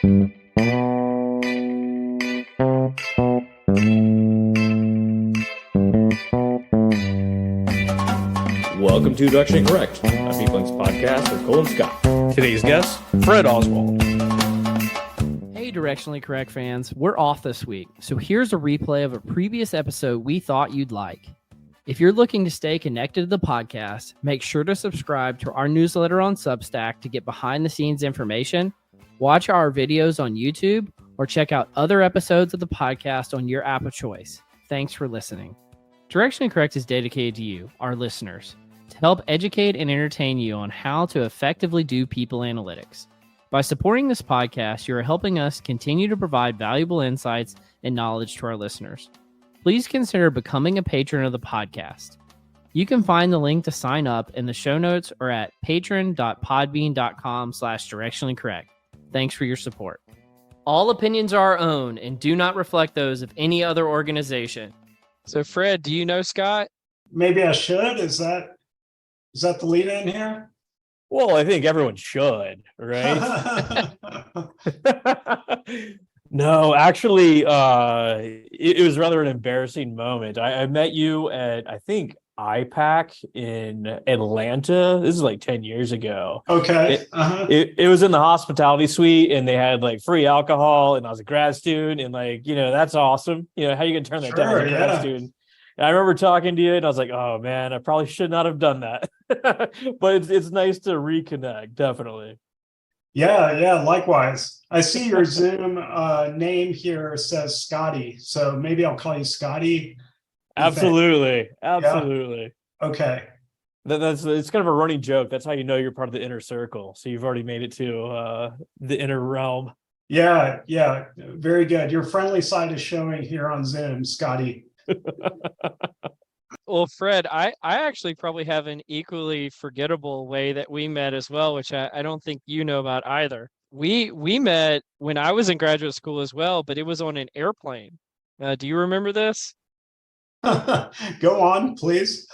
Welcome to Directionally Correct, a People's podcast with Cole and Scott. Today's guest, Fred Oswald. Hey, Directionally Correct fans, we're off this week, so here's a replay of a previous episode we thought you'd like. If you're looking to stay connected to the podcast, make sure to subscribe to our newsletter on Substack to get behind-the-scenes information, watch our videos on YouTube, or check out other episodes of the podcast on your app of choice. Thanks for listening. Directionally Correct is dedicated to you, our listeners, to help educate and entertain you on how to effectively do people analytics. By supporting this podcast, you are helping us continue to provide valuable insights and knowledge to our listeners. Please consider becoming a patron of the podcast. You can find the link to sign up in the show notes or at patron.podbean.com/directionallycorrect. Thanks for your support. All opinions are our own and do not reflect those of any other organization. So, Fred, do you know Scott? Maybe I should. Is that the lead in here? Well, I think everyone should, right? No, actually, it was rather an embarrassing moment. I met you at, I think, IPAC in Atlanta. This is like 10 years ago. Okay. It was in the hospitality suite, and they had like free alcohol, and I was a grad student, and that's awesome. How you gonna turn that down as a grad student? And I remember talking to you, and I was like, oh man, I probably should not have done that. But it's nice to reconnect, definitely. Yeah, likewise. I see your Zoom name here says Scotty, so maybe I'll call you Scotty. Absolutely. Yeah. Okay. It's kind of a running joke. That's how you know you're part of the inner circle. So you've already made it to the inner realm. Yeah, very good. Your friendly side is showing here on Zoom, Scotty. Well, Fred, I actually probably have an equally forgettable way that we met as well, which I don't think you know about either. We met when I was in graduate school as well, but it was on an airplane. Do you remember this? Go on, please.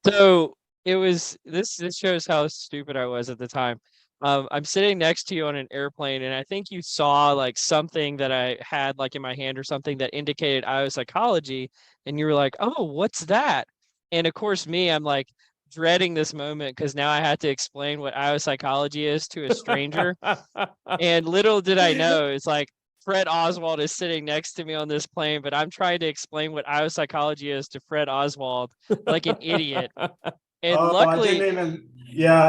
So it was this shows how stupid I was at the time. I'm sitting next to you on an airplane, and I think you saw like something that I had like in my hand or something that indicated IO psychology, and you were like, "Oh, what's that?" And of course, I'm like dreading this moment because now I had to explain what IO psychology is to a stranger. And little did I know, it's like Fred Oswald is sitting next to me on this plane, but I'm trying to explain what IO psychology is to Fred Oswald like an idiot. And luckily, I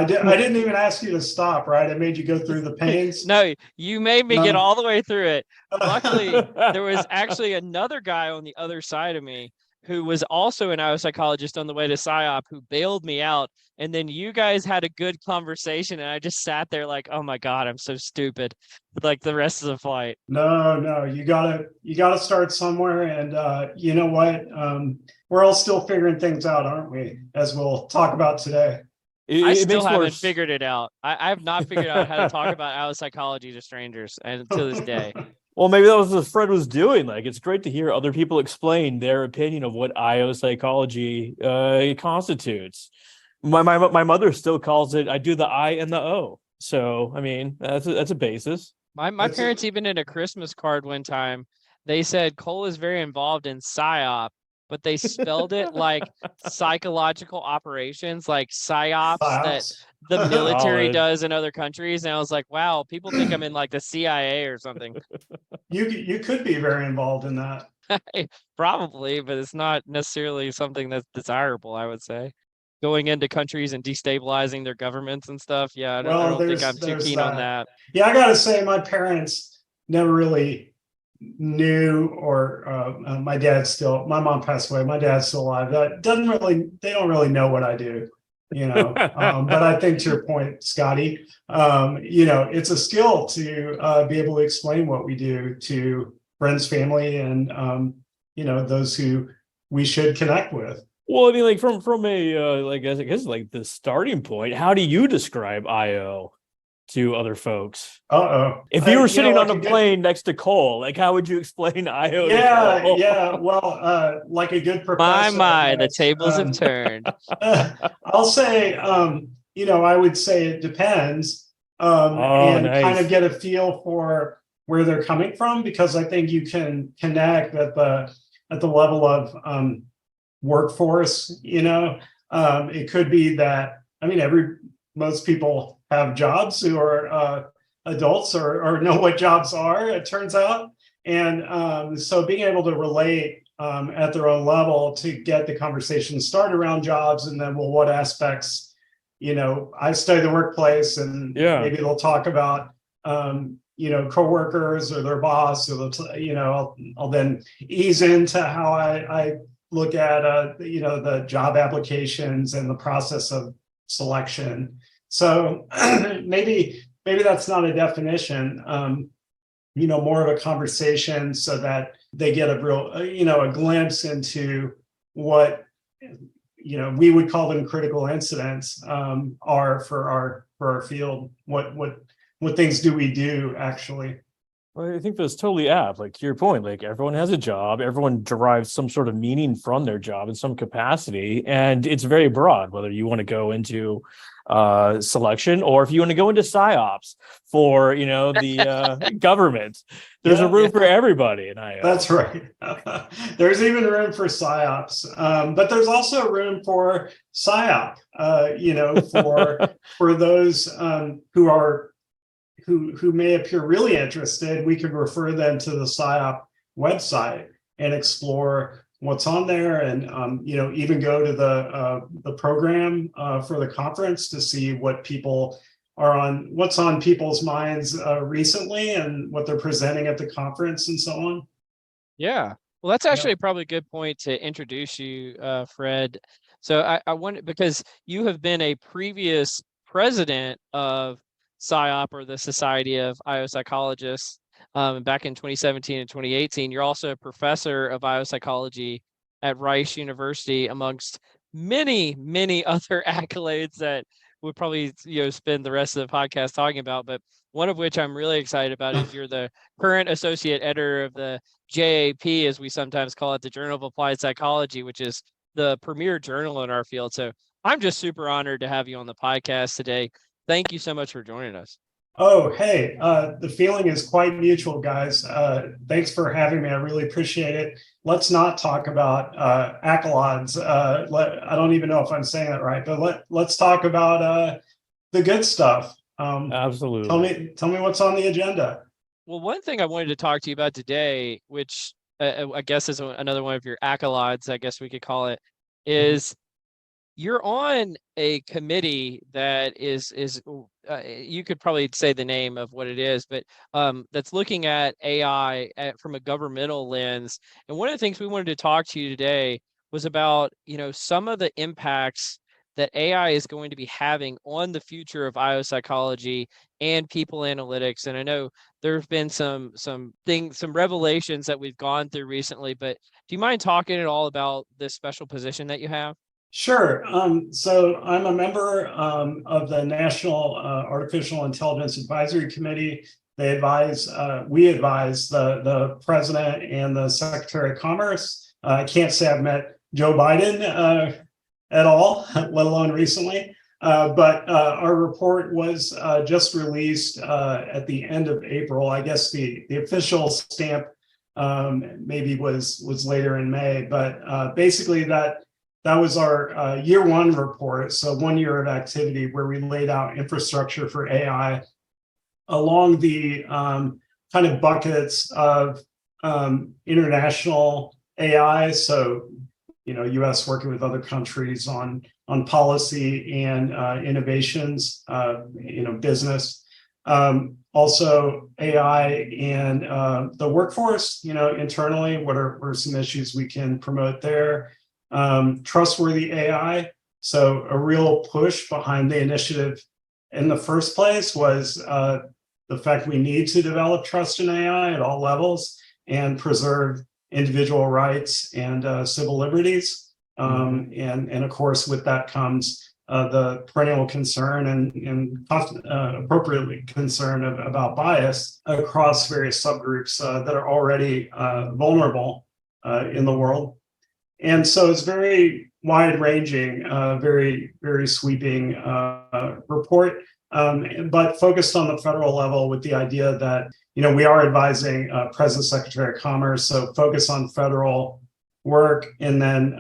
didn't even ask you to stop, right? I made you go through the pains. No, you made me get all the way through it. Luckily, there was actually another guy on the other side of me who was also an IO psychologist on the way to PsyOp who bailed me out. And then you guys had a good conversation, and I just sat there like, oh my God, I'm so stupid. Like the rest of the flight. No, you gotta start somewhere, and you know what? We're all still figuring things out, aren't we? As we'll talk about today. I still haven't figured it out. I have not figured out how to talk about IO psychology to strangers, and to this day. Well, maybe that was what Fred was doing. Like, it's great to hear other people explain their opinion of what IO psychology constitutes. My mother still calls it, I do the I and the O. So, I mean, that's a basis. My parents, even in a Christmas card one time, they said Cole is very involved in PsyOp, but they spelled it like psychological operations, like PsyOps that the military does in other countries. And I was like, wow, people think I'm in like the CIA or something. You could be very involved in that. Probably, but it's not necessarily something that's desirable, I would say. Going into countries and destabilizing their governments and stuff. Yeah, I don't think I'm too keen on that. Yeah, I gotta say, my parents never really knew, or my mom passed away. My dad's still alive. They don't really know what I do, but I think to your point, Scotty, it's a skill to be able to explain what we do to friends, family, and those who we should connect with. Well, I mean, like from a I guess like the starting point, how do you describe IO to other folks? If you were sitting on a plane next to Cole, like how would you explain IO? Yeah. Well, like a good professor. My, the tables have turned. I'll say, I would say it depends. and kind nice. of get a feel for where they're coming from, because I think you can connect at the level of workforce. It could be that, I mean, most people have jobs who are adults or know what jobs are, it turns out. And so being able to relate at their own level to get the conversation started around jobs, and then, well, what aspects, I study the workplace, and maybe they'll talk about coworkers or their boss, or I'll then ease into how I look at the job applications and the process of selection. So maybe that's not a definition, more of a conversation, so that they get a real a glimpse into what we would call them critical incidents are for our field. What things do we do actually? Well, I think that's totally apt. Like, to your point, like, everyone has a job, everyone derives some sort of meaning from their job in some capacity, and it's very broad, whether you want to go into selection, or if you want to go into psyops for the government. There's a room for everybody. And that's right. There's even room for psyops, but there's also room for psyop. For those who may appear really interested, we could refer them to the PSYOP website and explore what's on there, and even go to the program for the conference to see what's on people's minds recently, and what they're presenting at the conference, and so on. Yeah, well, that's actually probably a good point to introduce you, Fred. So I want, because you have been a previous president of PSYOP, or the Society of IO Psychologists, back in 2017 and 2018. You're also a professor of IO psychology at Rice University, amongst many, many other accolades that we'll probably spend the rest of the podcast talking about. But one of which I'm really excited about is you're the current associate editor of the JAP, as we sometimes call it, the Journal of Applied Psychology, which is the premier journal in our field. So I'm just super honored to have you on the podcast today. Thank you so much for joining us. Oh, hey, the feeling is quite mutual, guys. Thanks for having me. I really appreciate it. Let's not talk about accolades. I don't even know if I'm saying that right, but let's talk about the good stuff. Absolutely. Tell me what's on the agenda. Well, one thing I wanted to talk to you about today, which I guess is another one of your accolades, I guess we could call it, is you're on a committee that is you could probably say the name of what it is, but that's looking at AI from a governmental lens. And one of the things we wanted to talk to you today was about some of the impacts that AI is going to be having on the future of IO psychology and people analytics. And I know there have been some revelations that we've gone through recently, but do you mind talking at all about this special position that you have? Sure. So I'm a member of the National Artificial Intelligence Advisory Committee. We advise the president and the Secretary of Commerce. I can't say I've met Joe Biden at all, let alone recently. But our report was just released at the end of April. I guess the official stamp maybe was later in May, but basically that was our year one report. So 1 year of activity where we laid out infrastructure for AI along the kind of buckets of international AI. So, US working with other countries on policy and innovations, business. Also AI and the workforce, internally, what are some issues we can promote there? Trustworthy AI. So a real push behind the initiative in the first place was the fact we need to develop trust in AI at all levels and preserve individual rights and civil liberties. And of course, with that comes the perennial concern and appropriately concern about bias across various subgroups that are already vulnerable in the world. And so it's very wide-ranging, very, very sweeping report. but focused on the federal level with the idea that, we are advising President Secretary of Commerce, so focus on federal work and then,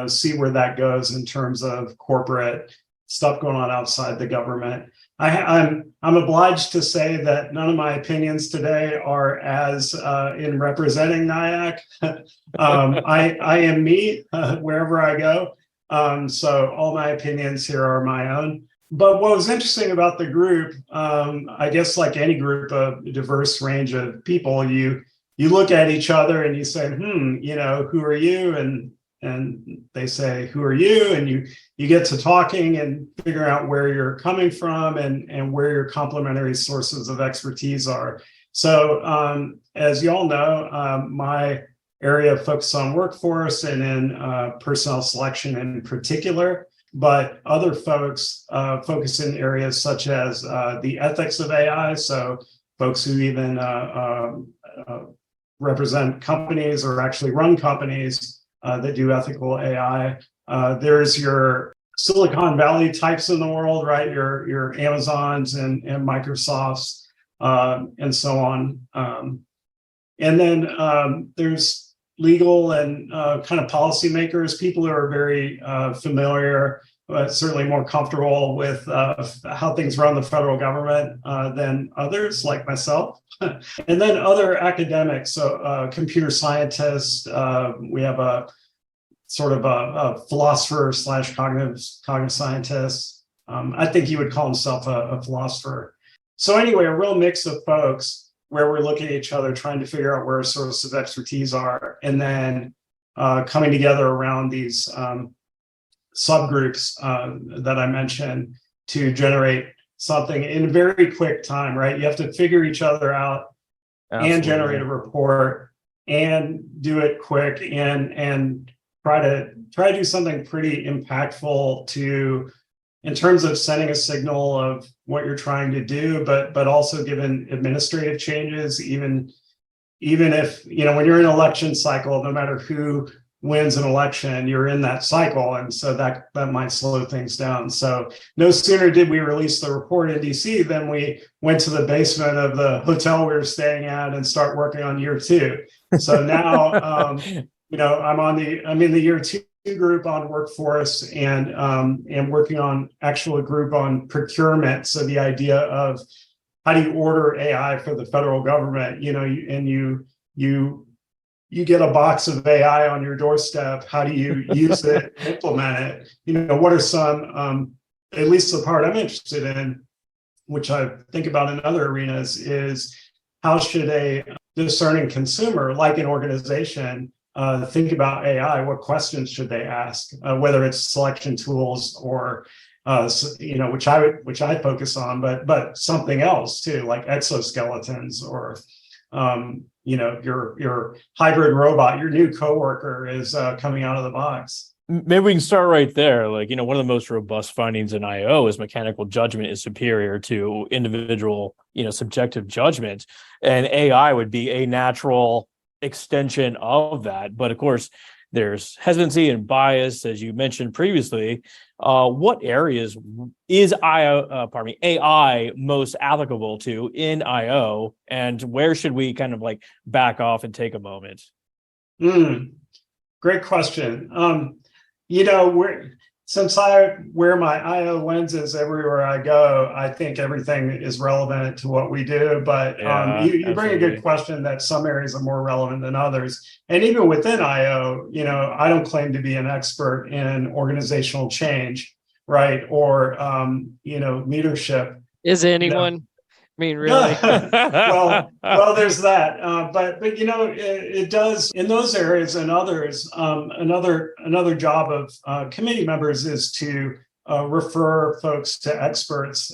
see where that goes in terms of corporate stuff going on outside the government. I'm obliged to say that none of my opinions today are as in representing NIAC. I am me wherever I go. So all my opinions here are my own. But what was interesting about the group, I guess like any group of diverse range of people, you look at each other and you say, who are you? And they say, who are you? And you get to talking and figure out where you're coming from and where your complementary sources of expertise are. So as you all know, my area of focus on workforce and in personnel selection in particular, but other folks focus in areas such as the ethics of AI. So folks who even represent companies or actually run companies that do ethical AI. There's your Silicon Valley types in the world, right? Your Amazons and Microsofts and so on. And then there's legal and kind of policymakers, people who are very familiar, certainly more comfortable with how things run the federal government than others like myself. And then other academics, so computer scientists, we have a sort of a philosopher / cognitive scientist. I think he would call himself a philosopher. So anyway, a real mix of folks where we're looking at each other, trying to figure out where our sources of expertise are, and then coming together around these subgroups that I mentioned to generate something in a very quick time, right? You have to figure each other out. Absolutely. And generate a report and do it quick and try to do something pretty impactful in terms of sending a signal of what you're trying to do, but also given administrative changes, even if, when you're in an election cycle, no matter who wins an election, you're in that cycle. And so that might slow things down. So no sooner did we release the report in DC than we went to the basement of the hotel we were staying at and start working on year 2. So now, I'm in the year 2 group on workforce and working on actual group on procurement. So the idea of how do you order AI for the federal government, you get a box of AI on your doorstep. How do you use it, implement it? What are some, at least the part I'm interested in, which I think about in other arenas, is how should a discerning consumer, like an organization, think about AI? What questions should they ask? Whether it's selection tools or which I focus on, but something else too, like exoskeletons or your hybrid robot, your new coworker is coming out of the box. Maybe we can start right there. Like, one of the most robust findings in IO is mechanical judgment is superior to individual, subjective judgment, and AI would be a natural extension of that. But of course, there's hesitancy and bias, as you mentioned previously. What areas is AI most applicable to in IO, and where should we kind of like back off and take a moment? Great question. Since I wear my IO lenses everywhere I go, I think everything is relevant to what we do. But you bring a good question that some areas are more relevant than others. And even within IO, I don't claim to be an expert in organizational change, right? Or, leadership. Is anyone? I mean, really? well, there's that. But it does in those areas and others. Another job of committee members is to refer folks to experts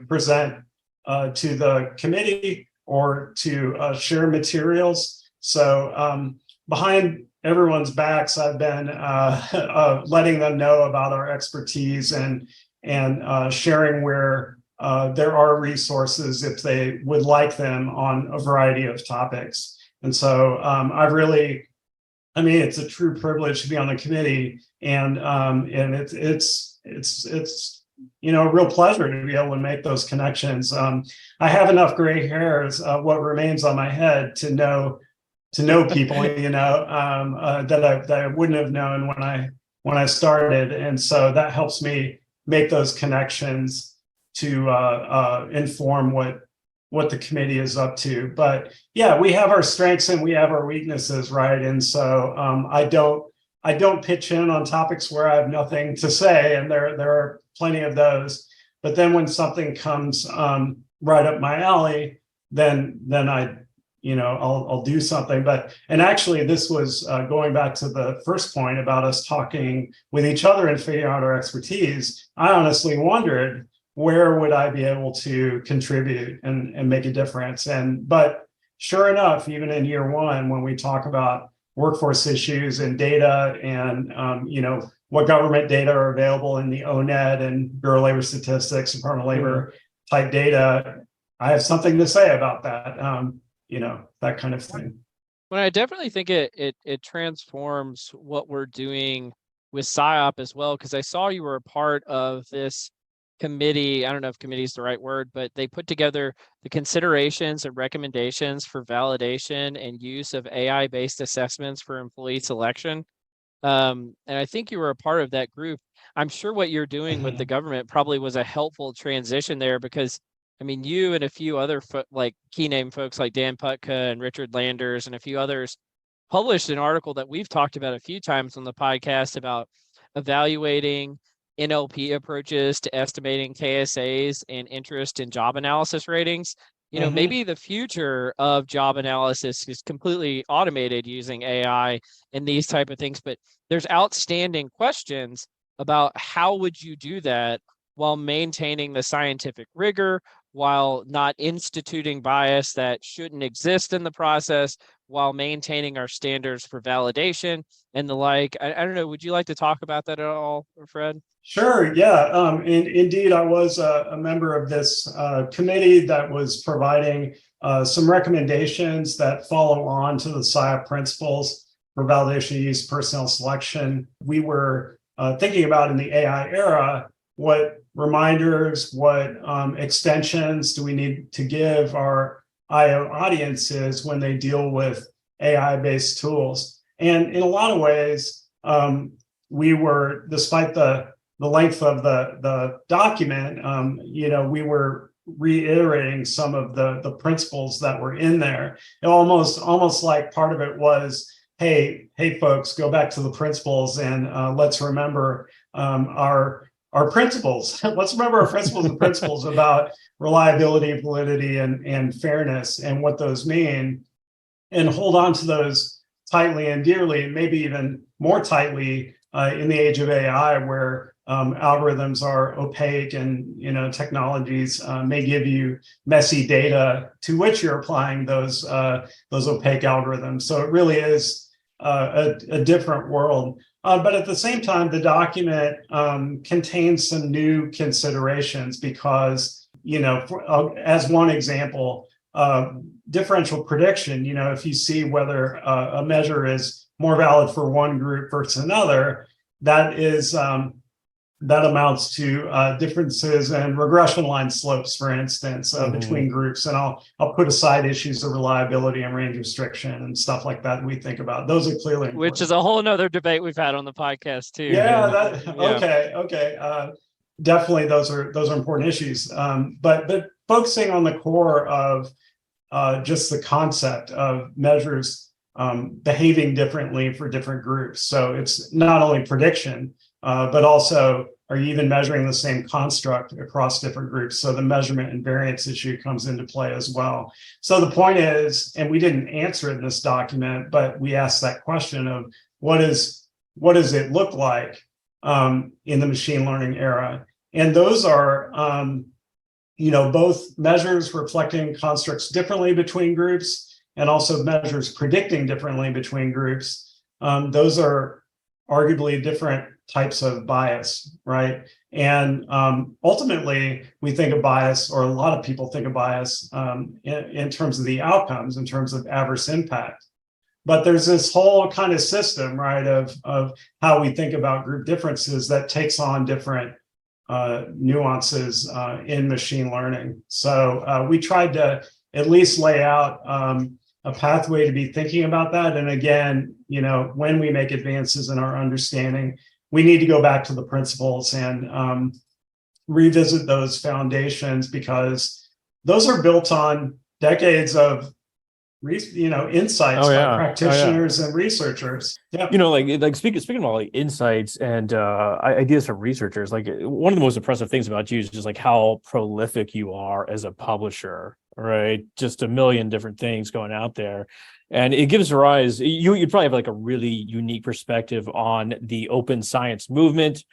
present to the committee or to share materials. So behind everyone's backs, I've been letting them know about our expertise and sharing where there are resources if they would like them on a variety of topics. And so it's a true privilege to be on the committee, and it's a real pleasure to be able to make those connections. I have enough gray hairs, what remains on my head, to know people, that I wouldn't have known when I started, and so that helps me make those connections to inform what the committee is up to. But yeah, we have our strengths and we have our weaknesses, right? And so I don't pitch in on topics where I have nothing to say, and there are plenty of those. But then when something comes right up my alley, then I'll do something. And actually, this was going back to the first point about us talking with each other and figuring out our expertise. I honestly wondered, where would I be able to contribute and make a difference? But sure enough, even in year one, when we talk about workforce issues and data and what government data are available in the ONED and Bureau of Labor Statistics, Department of Labor type data, I have something to say about that. That kind of thing. Well, I definitely think it transforms what we're doing with PSYOP as well, because I saw you were a part of this committee. I don't know if committee is the right word, but they put together the considerations and recommendations for validation and use of AI-based assessments for employee selection. And I think you were a part of that group. I'm sure what you're doing with the government probably was a helpful transition there, because I mean, you and a few other like key name folks like Dan Putka and Richard Landers and a few others published an article that we've talked about a few times on the podcast about evaluating NLP approaches to estimating KSAs and interest in job analysis ratings. Maybe the future of job analysis is completely automated using AI and these type of things, but there's outstanding questions about how would you do that while maintaining the scientific rigor, while not instituting bias that shouldn't exist in the process, while maintaining our standards for validation and the like. I don't know, would you like to talk about that at all, Fred? Sure, yeah. Indeed, I was a member of this committee that was providing some recommendations that follow on to the PSYOP principles for validation use personnel selection. We were thinking about, in the AI era, what reminders, what extensions do we need to give our IO audiences when they deal with AI-based tools. And in a lot of ways, we were, despite the length of the document, we were reiterating some of the principles that were in there. It almost like part of it was, hey folks, go back to the principles and let's remember our principles. Let's remember our principles and principles about reliability, validity, and fairness, and what those mean, and hold on to those tightly and dearly, and maybe even more tightly in the age of AI, where algorithms are opaque and technologies may give you messy data to which you're applying those opaque algorithms. So it really is a different world. But at the same time, the document contains some new considerations because, as one example, differential prediction, if you see whether a measure is more valid for one group versus another, that amounts to differences in regression line slopes, for instance, between groups. And I'll put aside issues of reliability and range restriction and stuff like that we think about. Those are clearly important. Which is a whole nother debate we've had on the podcast too. Yeah. Okay. Definitely, those are important issues. But focusing on the core of just the concept of measures behaving differently for different groups. So it's not only prediction, but also, are you even measuring the same construct across different groups? So the measurement and variance issue comes into play as well. So the point is, and we didn't answer it in this document, but we asked that question of what does it look like in the machine learning era? And those are, both measures reflecting constructs differently between groups and also measures predicting differently between groups. Those are arguably different types of bias, right? And ultimately, we think of bias, or a lot of people think of bias in terms of the outcomes, in terms of adverse impact. But there's this whole kind of system, right, of how we think about group differences that takes on different nuances in machine learning. So we tried to at least lay out a pathway to be thinking about that. And again, when we make advances in our understanding, we need to go back to the principles and revisit those foundations, because those are built on decades of insights by practitioners and researchers. Yeah. Like speaking about like insights and ideas from researchers, like one of the most impressive things about you is just like how prolific you are as a publisher, right? Just a million different things going out there. And it gives rise, you'd probably have like a really unique perspective on the open science movement,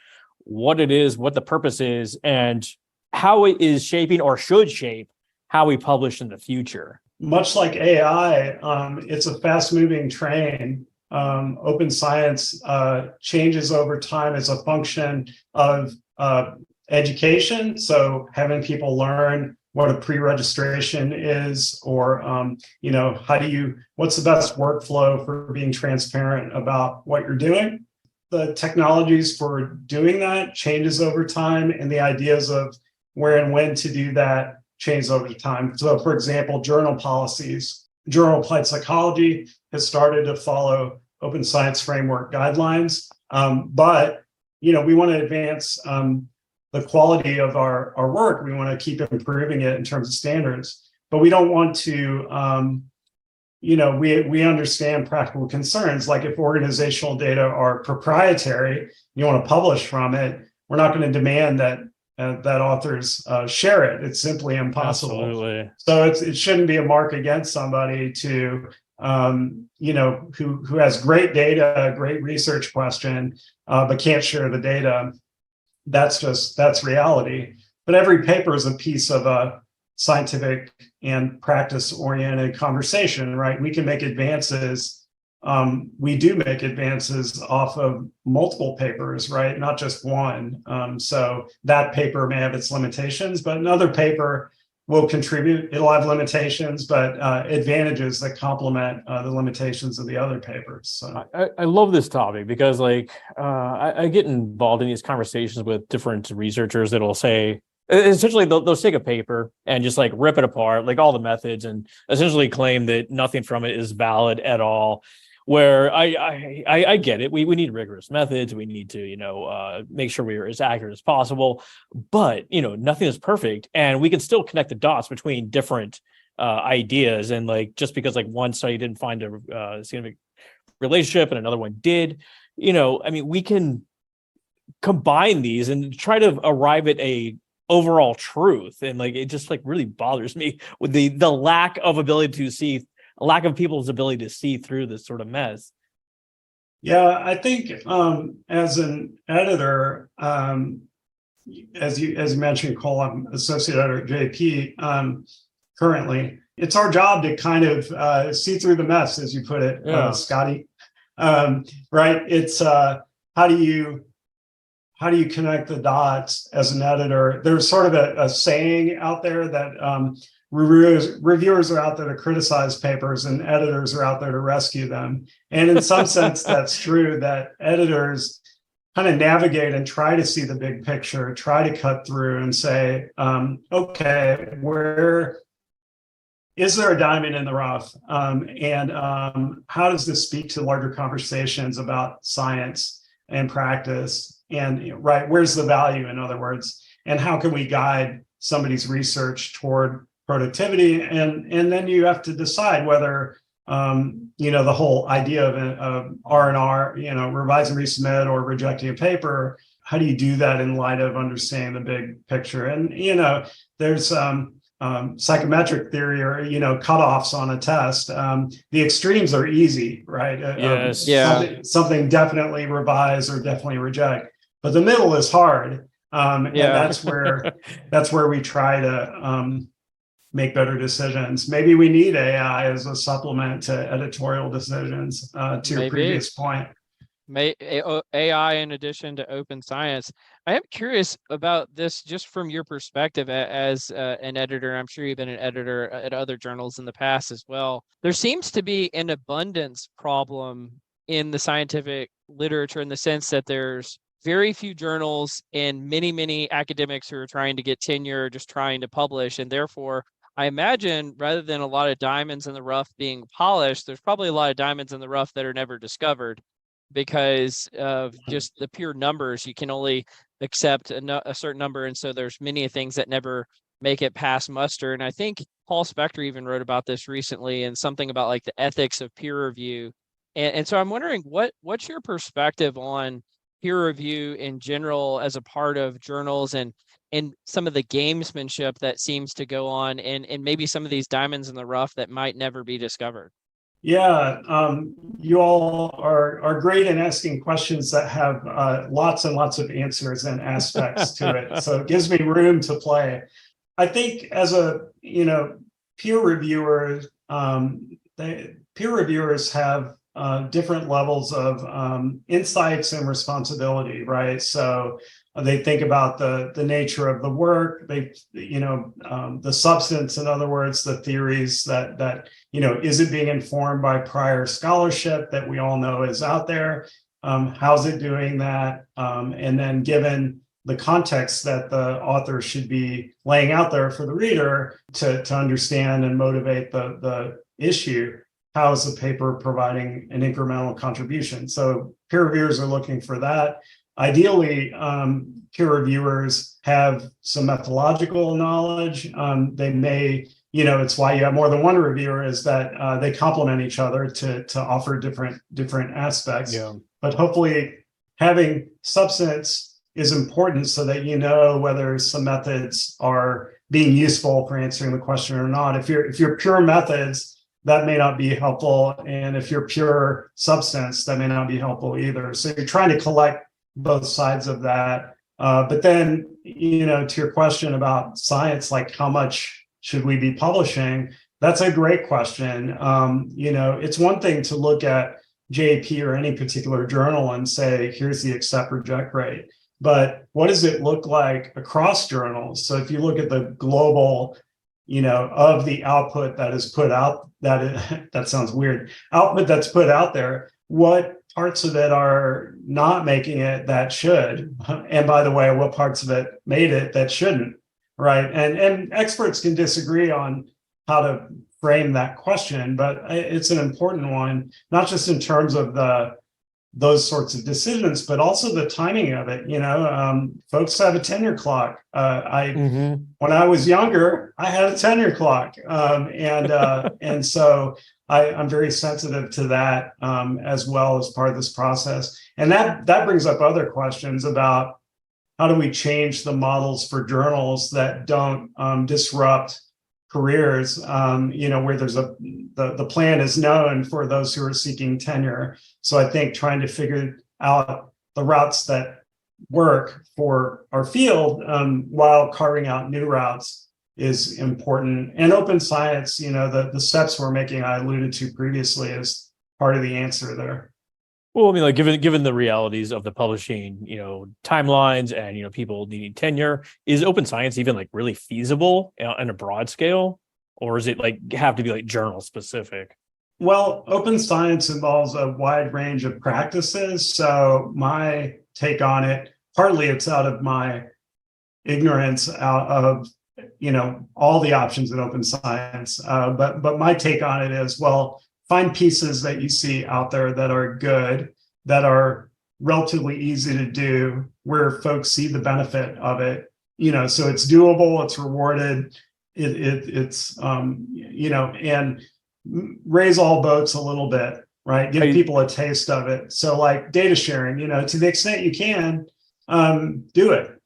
what it is, what the purpose is, and how it is shaping or should shape how we publish in the future. Much like AI, it's a fast-moving train. Open science changes over time as a function of education. So having people learn what a pre-registration is, or what's the best workflow for being transparent about what you're doing. The technologies for doing that changes over time, and the ideas of where and when to do that change over time. So, for example, journal policies. Journal Applied Psychology has started to follow open science framework guidelines, but we want to advance the quality of our work. We want to keep improving it in terms of standards, but we don't want to. We understand practical concerns, like if organizational data are proprietary, you want to publish from it. We're not going to demand that authors share it. It's simply impossible. Absolutely. So it shouldn't be a mark against somebody to who has great data, great research question, but can't share the data. That's reality. But every paper is a piece of a scientific and practice-oriented conversation, right? We can make advances. We do make advances off of multiple papers, right? Not just one. So that paper may have its limitations, but another paper will contribute. It'll have limitations, but advantages that complement the limitations of the other papers. So I love this topic because I get involved in these conversations with different researchers that'll say, essentially they'll take a paper and just like rip it apart, like all the methods, and essentially claim that nothing from it is valid at all. Where I get it. We need rigorous methods. We need to, make sure we're as accurate as possible, but, nothing is perfect, and we can still connect the dots between different ideas. And like, just because like one study didn't find a significant relationship and another one did, we can combine these and try to arrive at a overall truth. And like, it just like really bothers me with the lack of ability to see, a lack of people's ability to see through this sort of mess. Yeah, I think as an editor, as you mentioned, Cole, I'm associate editor at JP currently. It's our job to kind of see through the mess, as you put it, Scotty. Right? It's how do you connect the dots as an editor? There's sort of a saying out there that reviewers are out there to criticize papers and editors are out there to rescue them. And in some sense, that's true, that editors kind of navigate and try to see the big picture, try to cut through and say, okay, where is there a diamond in the rough? And how does this speak to larger conversations about science and practice? And right, where's the value, in other words? And how can we guide somebody's research toward productivity? And then you have to decide whether the whole idea of R&R, revise and resubmit or rejecting a paper, how do you do that in light of understanding the big picture? And there's psychometric theory or cutoffs on a test. The extremes are easy, right? Yes. Something definitely revise or definitely reject, but the middle is hard. And that's where we try to make better decisions. Maybe we need AI as a supplement to editorial decisions, to your previous point. AI in addition to open science. I am curious about this just from your perspective as an editor. I'm sure you've been an editor at other journals in the past as well. There seems to be an abundance problem in the scientific literature in the sense that there's very few journals and many academics who are trying to get tenure, just trying to publish. And therefore, I imagine rather than a lot of diamonds in the rough being polished, there's probably a lot of diamonds in the rough that are never discovered because of just the pure numbers. You can only accept a certain number. And so there's many things that never make it past muster. And I think Paul Spector even wrote about this recently and something about like the ethics of peer review. And so I'm wondering what's your perspective on peer review in general as a part of journals and some of the gamesmanship that seems to go on and maybe some of these diamonds in the rough that might never be discovered. Yeah, you all are great in asking questions that have lots and lots of answers and aspects to it. So it gives me room to play. I think as a peer reviewer, peer reviewers have different levels of insights and responsibility, right? So they think about the nature of the work, the substance, in other words, the theories that is it being informed by prior scholarship that we all know is out there? How's it doing that? And then given the context that the author should be laying out there for the reader to understand and motivate the issue, how is the paper providing an incremental contribution? So peer reviewers are looking for that. Ideally, peer reviewers have some methodological knowledge. They may, it's why you have more than one reviewer, is that they complement each other to offer different aspects. Yeah. But hopefully having substance is important so that you know whether some methods are being useful for answering the question or not. If you're pure methods, that may not be helpful. And if you're pure substance, that may not be helpful either. So you're trying to collect both sides of that. But then, to your question about science, like how much should we be publishing? That's a great question. It's one thing to look at JP or any particular journal and say, here's the accept reject rate. But what does it look like across journals? So if you look at the global, of the output that is put out, that sounds weird, output that's put out there, what parts of it are not making it that should? And by the way, what parts of it made it that shouldn't, right? And experts can disagree on how to frame that question, but it's an important one, not just in terms of those sorts of decisions, but also the timing of it. Folks have a tenure clock. When I was younger, I had a tenure clock, and so I'm very sensitive to that as well as part of this process. And that brings up other questions about how do we change the models for journals that don't disrupt careers, where there's the plan is known for those who are seeking tenure. So I think trying to figure out the routes that work for our field while carving out new routes is important. And open science, the steps we're making, I alluded to previously, is part of the answer there. Well, I mean, like given the realities of the publishing, timelines and people needing tenure, is open science even like really feasible on a broad scale, or is it like have to be like journal specific? Well, open science involves a wide range of practices. So my take on it, partly it's out of my ignorance, out of all the options in open science. But my take on it is, well, find pieces that you see out there that are good, that are relatively easy to do, where folks see the benefit of it. So it's doable, it's rewarded, it's and raise all boats a little bit, right? Give people a taste of it. So like data sharing, to the extent you can, do it.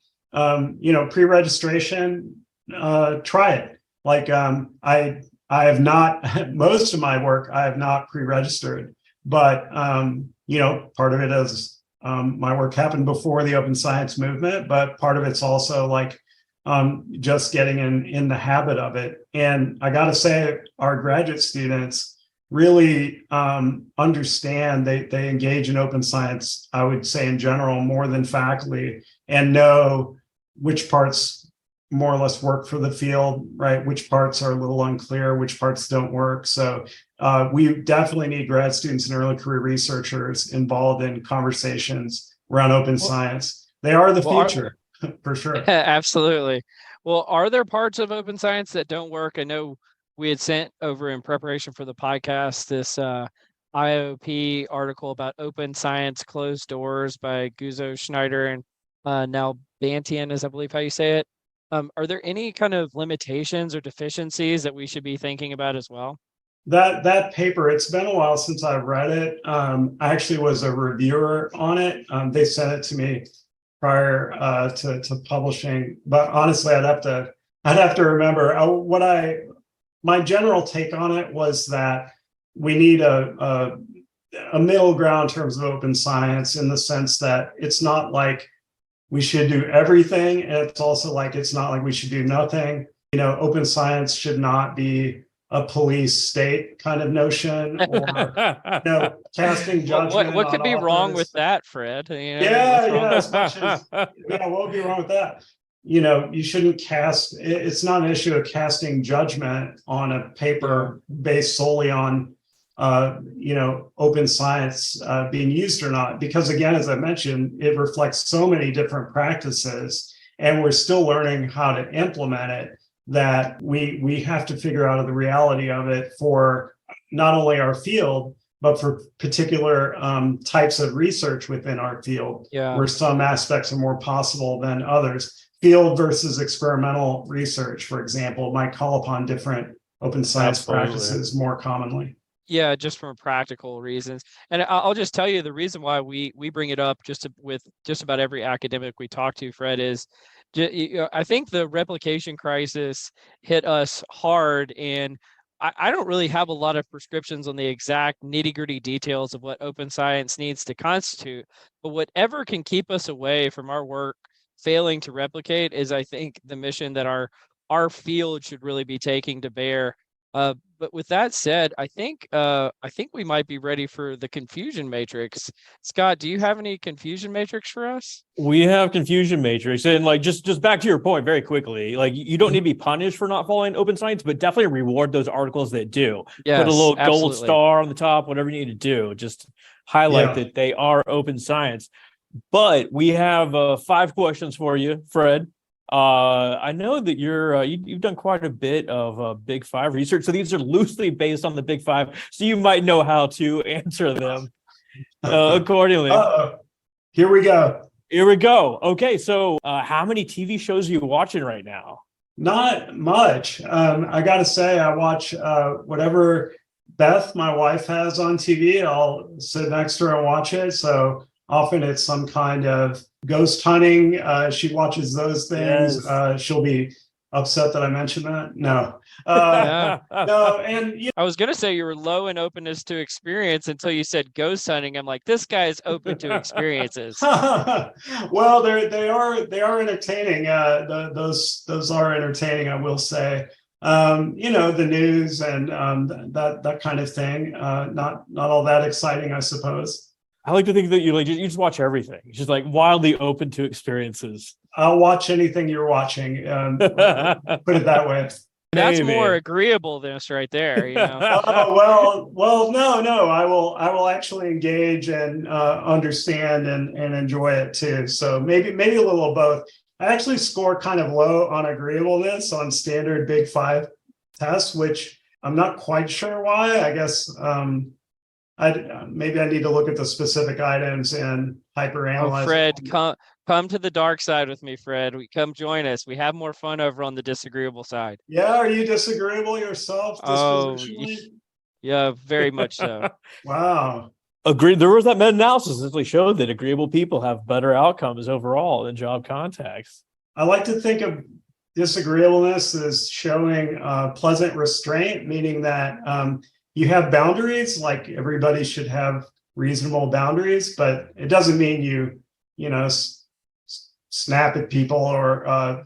Pre-registration, try it. Like I have not, most of my work, I have not pre-registered, but, part of it is my work happened before the open science movement, but part of it's also like just getting in the habit of it. And I got to say, our graduate students really understand, they engage in open science, I would say in general, more than faculty, and know which parts more or less work for the field, right? Which parts are a little unclear, which parts don't work. So we definitely need grad students and early career researchers involved in conversations around open Well- science. They are the Well, future for sure. Absolutely. Well, are there parts of open science that don't work? I know we had sent over in preparation for the podcast this IOP article about open science closed doors by Guzo Schneider and now Bantian is, I believe, how you say it. Are there any kind of limitations or deficiencies that we should be thinking about as well? That paper, it's been a while since I've read it. I actually was a reviewer on it. They sent it to me prior to publishing, but honestly, I'd have to remember my general take on it was that we need a middle ground in terms of open science, in the sense that it's not like we should do everything, and it's also like it's not like we should do nothing. Open science should not be a police state kind of notion, or casting judgment. What could on be wrong with authors. that, Fred? As much as what would be wrong with that? You shouldn't cast. It's not an issue of casting judgment on a paper based solely on open science being used or not, because again, as I mentioned, it reflects so many different practices, and we're still learning how to implement it, that we have to figure out the reality of it for not only our field, but for particular types of research within our field, where some aspects are more possible than others. Field versus experimental research, for example, might call upon different open science practices more commonly. Yeah, just from practical reasons. And I'll just tell you the reason why we bring it up with just about every academic we talk to, Fred, is I think the replication crisis hit us hard, and I don't really have a lot of prescriptions on the exact nitty-gritty details of what open science needs to constitute, but whatever can keep us away from our work failing to replicate is, I think, the mission that our field should really be taking to bear. But with that said, I think we might be ready for the confusion matrix. Scott, do you have any confusion matrix for us? We have confusion matrix, and like just back to your point very quickly, like you don't need to be punished for not following open science, but definitely reward those articles that do. Yes, put a little gold absolutely. star on the top, whatever you need to do, just highlight that they are open science. But we have 5 questions for you, Fred. I know that you've done quite a bit of Big Five research, so these are loosely based on the Big Five, so you might know how to answer them accordingly. Here we go. Okay, so how many TV shows are you watching right now? Not much. I gotta say, I watch whatever Beth, my wife, has on TV. I'll sit next to her and watch it. So often it's some kind of ghost hunting. She watches those things. Yes. She'll be upset that I mentioned that. No. No. And I was gonna say you were low in openness to experience until you said ghost hunting. I'm like, this guy is open to experiences. well, they are entertaining. Those are entertaining, I will say. The news and that kind of thing. Not all that exciting, I suppose. I like to think that you just watch everything. Just like wildly open to experiences. I'll watch anything you're watching. Put it that way. That's more agreeableness right there. well, no. I will actually engage and understand and enjoy it too. So maybe a little of both. I actually score kind of low on agreeableness on standard Big Five tests, which I'm not quite sure why. I guess maybe I need to look at the specific items and hyperanalyze. Oh, Fred, come to the dark side with me, Fred. Come join us. We have more fun over on the disagreeable side. Yeah, are you disagreeable yourself? Yeah, very much so. Wow. Agreed. There was that meta-analysis that really showed that agreeable people have better outcomes overall in job contacts. I like to think of disagreeableness as showing pleasant restraint, meaning that you have boundaries, like everybody should have reasonable boundaries, but it doesn't mean you snap at people or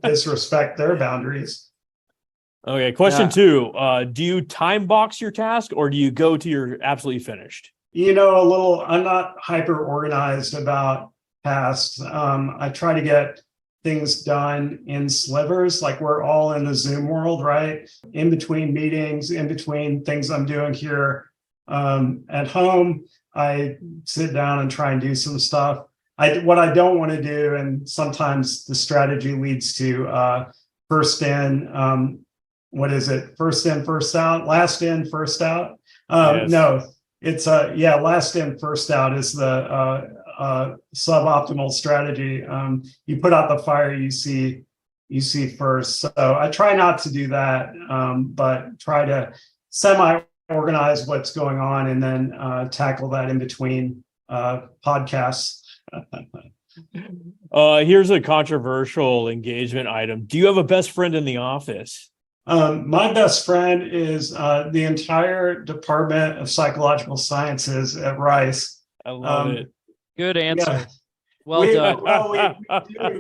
disrespect their boundaries. Okay, question 2. Do you time box your task, or do you go to your absolutely finished? I'm not hyper organized about tasks. I try to get things done in slivers, like we're all in the Zoom world, right? In between meetings, in between things I'm doing here at home, I sit down and try and do some stuff. What I don't want to do, and sometimes the strategy leads to first in, what is it? First in, first out, last in, first out. Yes. No, it's last in, first out is the suboptimal strategy. You put out the fire you see first. So I try not to do that, but try to semi-organize what's going on and then tackle that in between podcasts. Here's a controversial engagement item. Do you have a best friend in the office? My best friend is the entire Department of Psychological Sciences at Rice. I love it. Good answer. Yeah. Well done.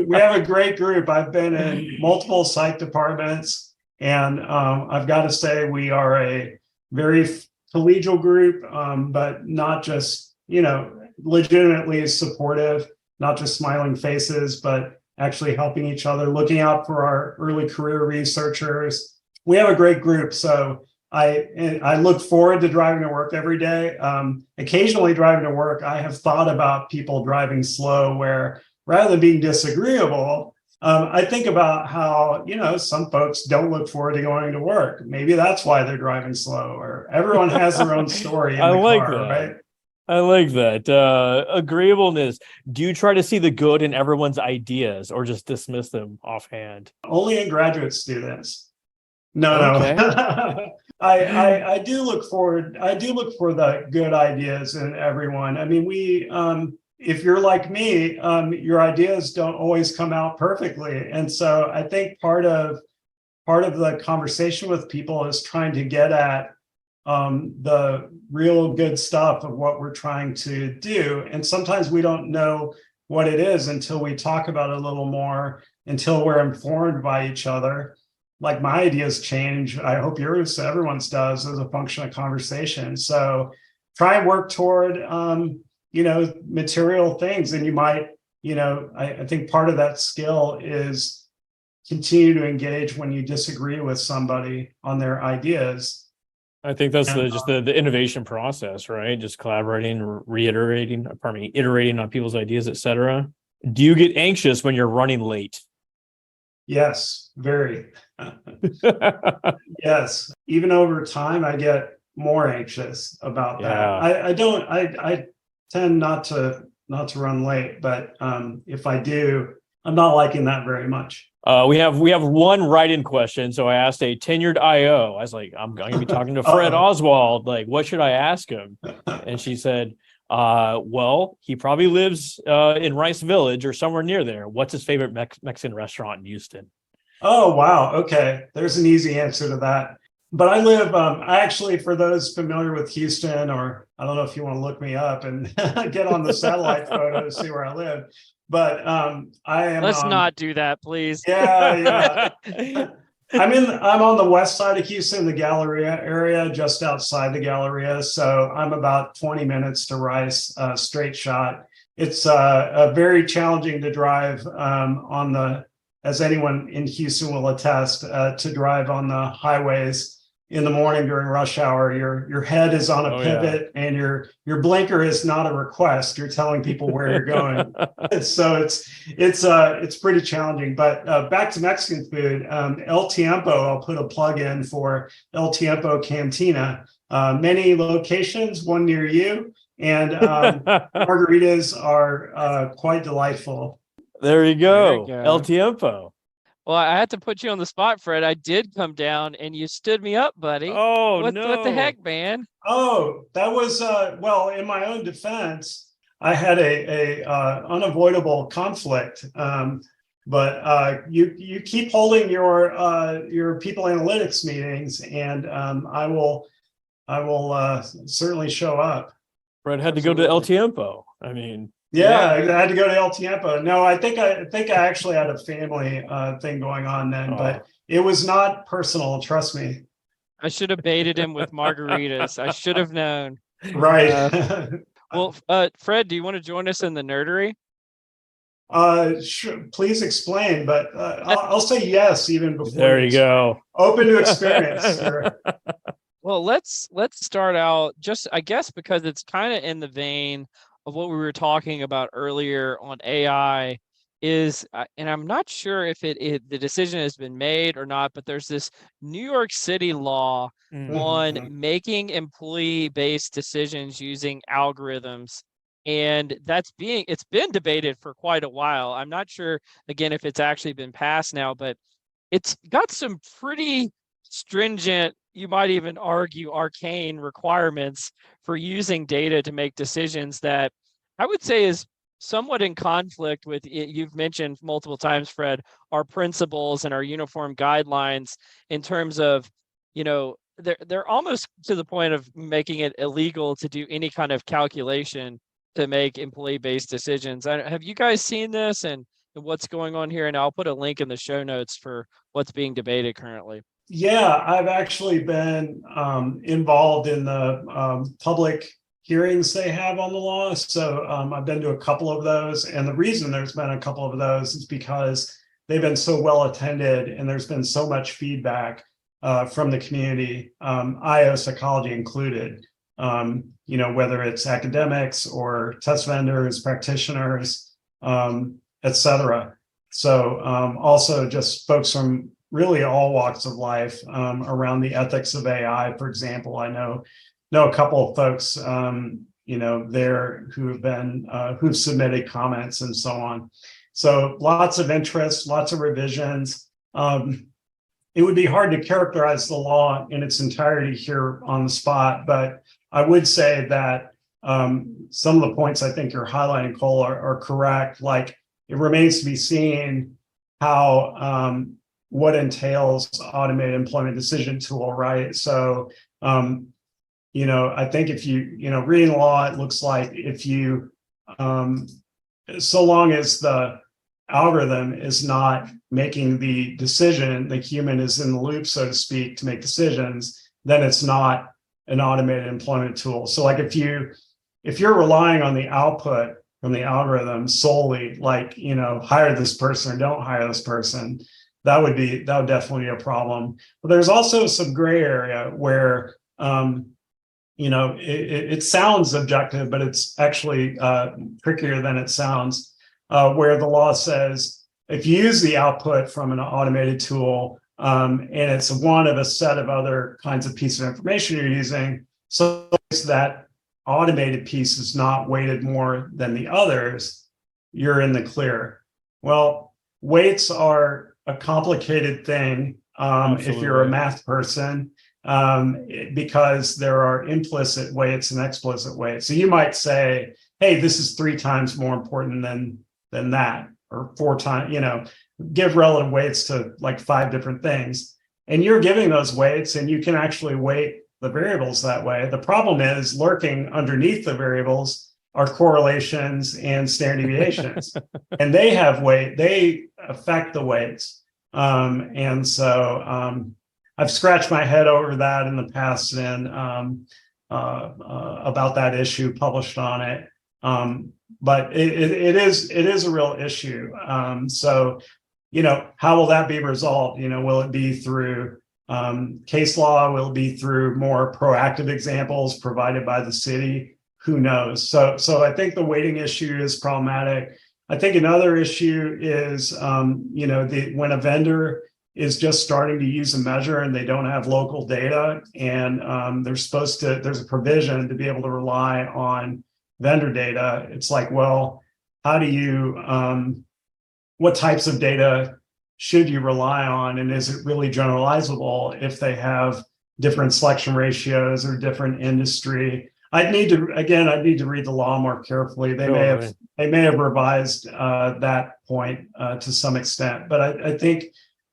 We have a great group. I've been in multiple psych departments, and I've got to say we are a very collegial group, but not just, legitimately supportive, not just smiling faces, but actually helping each other, looking out for our early career researchers. We have a great group. So I look forward to driving to work every day. Occasionally driving to work, I have thought about people driving slow, where rather than being disagreeable, I think about how, some folks don't look forward to going to work. Maybe that's why they're driving slow, or everyone has their own story in the car, right? I like that. Agreeableness. Do you try to see the good in everyone's ideas or just dismiss them offhand? Only in graduate students. No. I do look forward. I do look for the good ideas in everyone. I mean, if you're like me, your ideas don't always come out perfectly. And so I think part of the conversation with people is trying to get at the real good stuff of what we're trying to do. And sometimes we don't know what it is until we talk about it a little more, until we're informed by each other. Like my ideas change. I hope yours, everyone's does, as a function of conversation. So try and work toward, material things. And you might, I think part of that skill is continue to engage when you disagree with somebody on their ideas. I think that's the innovation process, right? Just collaborating, iterating on people's ideas, etc. Do you get anxious when you're running late? Yes, very. Yes. Even over time, I get more anxious about that. I tend not to run late, but if I do, I'm not liking that very much. We have one write-in question. So I asked a tenured IO. I was like, I'm going to be talking to Fred Oswald. Like, what should I ask him? And she said, well, he probably lives in Rice Village or somewhere near there. What's his favorite Mexican restaurant in Houston? Oh, wow. Okay. There's an easy answer to that. But I live, I actually, for those familiar with Houston, or I don't know if you want to look me up and get on the satellite photo to see where I live. But I am. Let's not do that, please. Yeah. I'm on the west side of Houston, the Galleria area, just outside the Galleria. So I'm about 20 minutes to Rice, straight shot. It's very challenging to drive as anyone in Houston will attest, to drive on the highways in the morning during rush hour. Your head is on a pivot, and your blinker is not a request. You're telling people where you're going. So it's pretty challenging. But back to Mexican food, El Tiempo. I'll put a plug in for El Tiempo Cantina. Many locations, one near you, and margaritas are quite delightful. There you go. El Tiempo. Well, I had to put you on the spot, Fred. I did come down and you stood me up, buddy. Oh, what the heck, man? Oh, that was, well, in my own defense, I had a unavoidable conflict. But you keep holding your people analytics meetings, and I will certainly show up. Fred had to go to El Tiempo. I mean, yeah, I had to go to El Tiempo. No, I think I actually had a family thing going on then, but it was not personal. Trust me. I should have baited him with margaritas. I should have known. Right. Well, Fred, do you want to join us in the nerdery? Sure, please explain, but I'll say yes even before. There you go. Open to experience. Sure. Well, let's start out just, I guess, because it's kind of in the vein of what we were talking about earlier on AI and I'm not sure if the decision has been made or not, but there's this New York City law on making employee-based decisions using algorithms. And it's been debated for quite a while. I'm not sure, again, if it's actually been passed now, but it's got some pretty stringent, you might even argue arcane requirements for using data to make decisions that I would say is somewhat in conflict with it. You've mentioned multiple times, Fred, our principles and our uniform guidelines in terms of, they're almost to the point of making it illegal to do any kind of calculation to make employee-based decisions. Have you guys seen this and what's going on here? And I'll put a link in the show notes for what's being debated currently. Yeah, I've actually been involved in the public hearings they have on the law. So I've been to a couple of those. And the reason there's been a couple of those is because they've been so well attended and there's been so much feedback from the community, IO psychology included, whether it's academics or test vendors, practitioners, et cetera. So also just folks from really all walks of life around the ethics of AI. For example, I know a couple of folks, there who've submitted comments and so on. So lots of interest, lots of revisions. It would be hard to characterize the law in its entirety here on the spot, but I would say that some of the points I think you're highlighting, Cole, are correct. Like, it remains to be seen how what entails automated employment decision tool, right? So, I think if you, reading law, it looks like if you, so long as the algorithm is not making the decision, the human is in the loop, so to speak, to make decisions, then it's not an automated employment tool. So like if you're relying on the output from the algorithm solely, like, hire this person or don't hire this person, that would definitely be a problem. But there's also some gray area where, it sounds objective, but it's actually trickier than it sounds, where the law says if you use the output from an automated tool, and it's one of a set of other kinds of pieces of information you're using, so that automated piece is not weighted more than the others, you're in the clear. Well, weights are a complicated thing if you're a math person, because there are implicit weights and explicit weights. So you might say, hey, this is 3 times more important than that, or 4 times, give relative weights to like 5 different things. And you're giving those weights and you can actually weight the variables that way. The problem is lurking underneath the variables are correlations and standard deviations. And they have weight, they affect the weights. And so I've scratched my head over that in the past and about that issue, published on it. But it is a real issue. So, how will that be resolved? Will it be through case law? Will it be through more proactive examples provided by the city? Who knows? So I think the weighting issue is problematic. I think another issue is, when a vendor is just starting to use a measure and they don't have local data, and there's a provision to be able to rely on vendor data. It's like, well, how do you, what types of data should you rely on? And is it really generalizable if they have different selection ratios or different industry? I'd need to read the law more carefully. They may have revised that point to some extent, but I think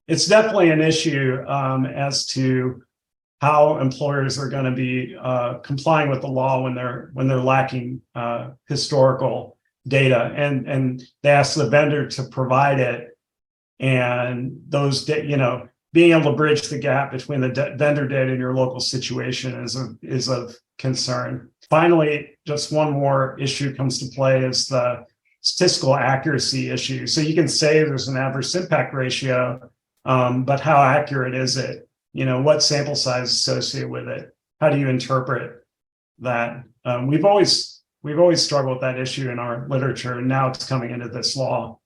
it's definitely an issue as to how employers are going to be complying with the law when they're lacking historical data, and they ask the vendor to provide it, and those being able to bridge the gap between the vendor data and your local situation is of concern. Finally, just one more issue comes to play is the statistical accuracy issue. So you can say there's an adverse impact ratio, but how accurate is it? What sample size is associated with it? do you interpret that? We've always struggled with that issue in our literature, and now it's coming into this law.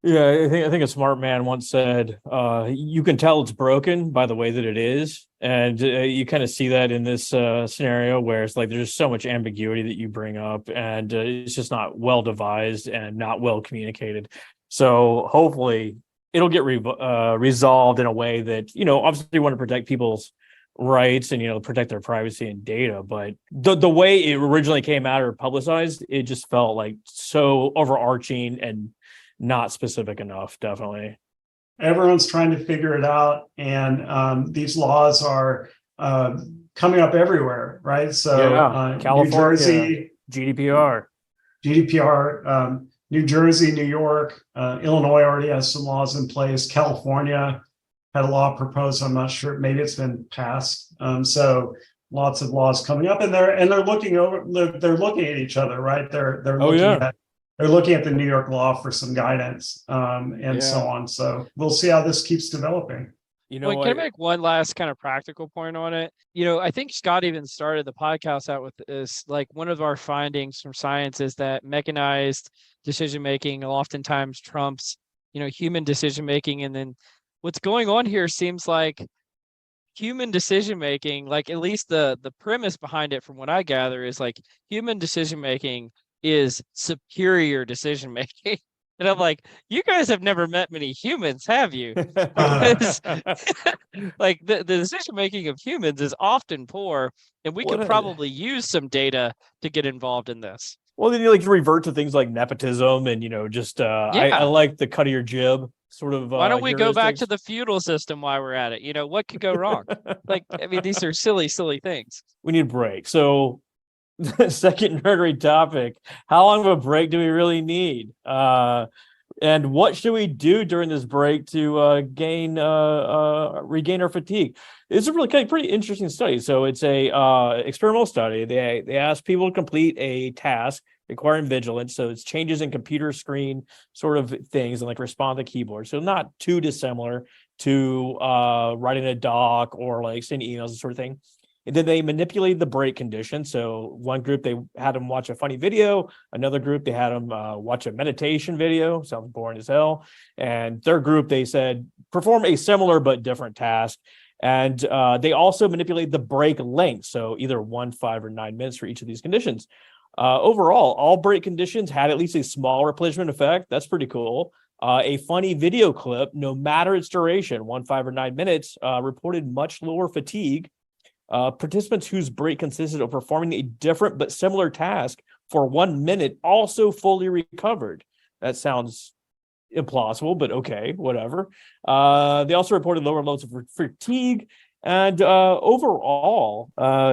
Yeah, I think a smart man once said, "You can tell it's broken by the way that it is," and you kind of see that in this scenario where it's like there's so much ambiguity that you bring up, and it's just not well devised and not well communicated. So hopefully, it'll get resolved in a way that obviously you want to protect people's rights and protect their privacy and data, but the way it originally came out or publicized, it just felt like so overarching and not specific enough. Definitely, everyone's trying to figure it out, and these laws are coming up everywhere, right? So California, New Jersey, GDPR, New Jersey, New York, Illinois already has some laws in place. California had a law proposed. I'm not sure, maybe it's been passed. So lots of laws coming up, and they're looking at each other, right? They're looking at the New York law for some guidance, and so on. So we'll see how this keeps developing. Can I make one last kind of practical point on it? I think Scott even started the podcast out with this. Like, one of our findings from science is that mechanized decision making oftentimes trumps, human decision making. And then what's going on here seems like human decision making, like at least the premise behind it, from what I gather, is like human decision making is superior decision making. And I'm like, you guys have never met many humans, have you? Because, like, the decision making of humans is often poor, and we could probably use some data to get involved in this. Well, then you revert to things like nepotism and I like the cut of your jib sort of. Why don't we go back to the feudal system while we're at it? What could go wrong? Like, I mean, these are silly things. We need a break. So second nerdery topic: how long of a break do we really need? And what should we do during this break to regain our fatigue? It's a really pretty interesting study. So it's a experimental study. They asked people to complete a task requiring vigilance. So it's changes in computer screen sort of things, and like respond to keyboard. So not too dissimilar to writing a doc or like sending emails and sort of thing. And then they manipulated the break condition. So one group, they had them watch a funny video. Another group, they had them watch a meditation video. Sounds boring as hell. And third group, they said, perform a similar but different task. And they also manipulated the break length. So either 1, 5, or 9 minutes for each of these conditions. Overall, all break conditions had at least a small replenishment effect. That's pretty cool. A funny video clip, no matter its duration, 1, 5, or 9 minutes, reported much lower fatigue. Participants whose break consisted of performing a different but similar task for 1 minute also fully recovered. That sounds implausible, but okay, whatever. They also reported lower loads of fatigue, and overall,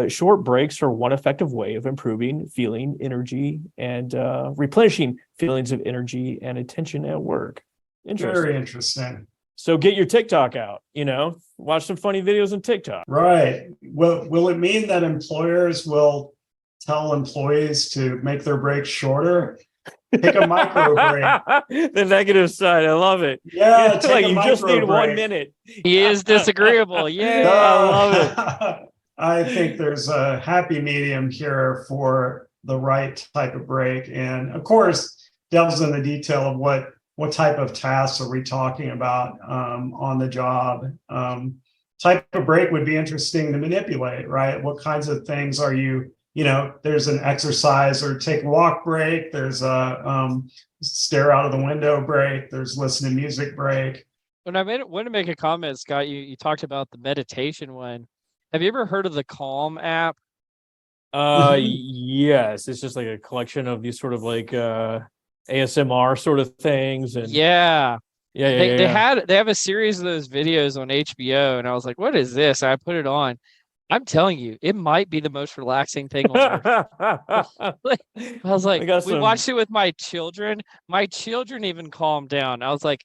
short breaks are one effective way of improving feeling, energy, and replenishing feelings of energy and attention at work. Interesting. Very interesting. So get your TikTok out, watch some funny videos on TikTok. Right. Will it mean that employers will tell employees to make their breaks shorter? Take a micro break. The negative side. I love it. Yeah. Like you just need 1 minute. He is disagreeable. Yeah. I love it. I think there's a happy medium here for the right type of break. And of course, delves in the detail of what type of tasks are we talking about on the job. Type of break would be interesting to manipulate, right? What kinds of things are you, there's an exercise or take a walk break. There's a stare out of the window break. There's listen to music break. When I want to make a comment, Scott, you talked about the meditation one. Have you ever heard of the Calm app? Yes. It's just like a collection of these sort of like ASMR sort of things, and they have a series of those videos on HBO, and I was like, what is this? I put it on. I'm telling you, it might be the most relaxing thing on earth. I was like, we watched it with my children. My children even calmed down. I was like,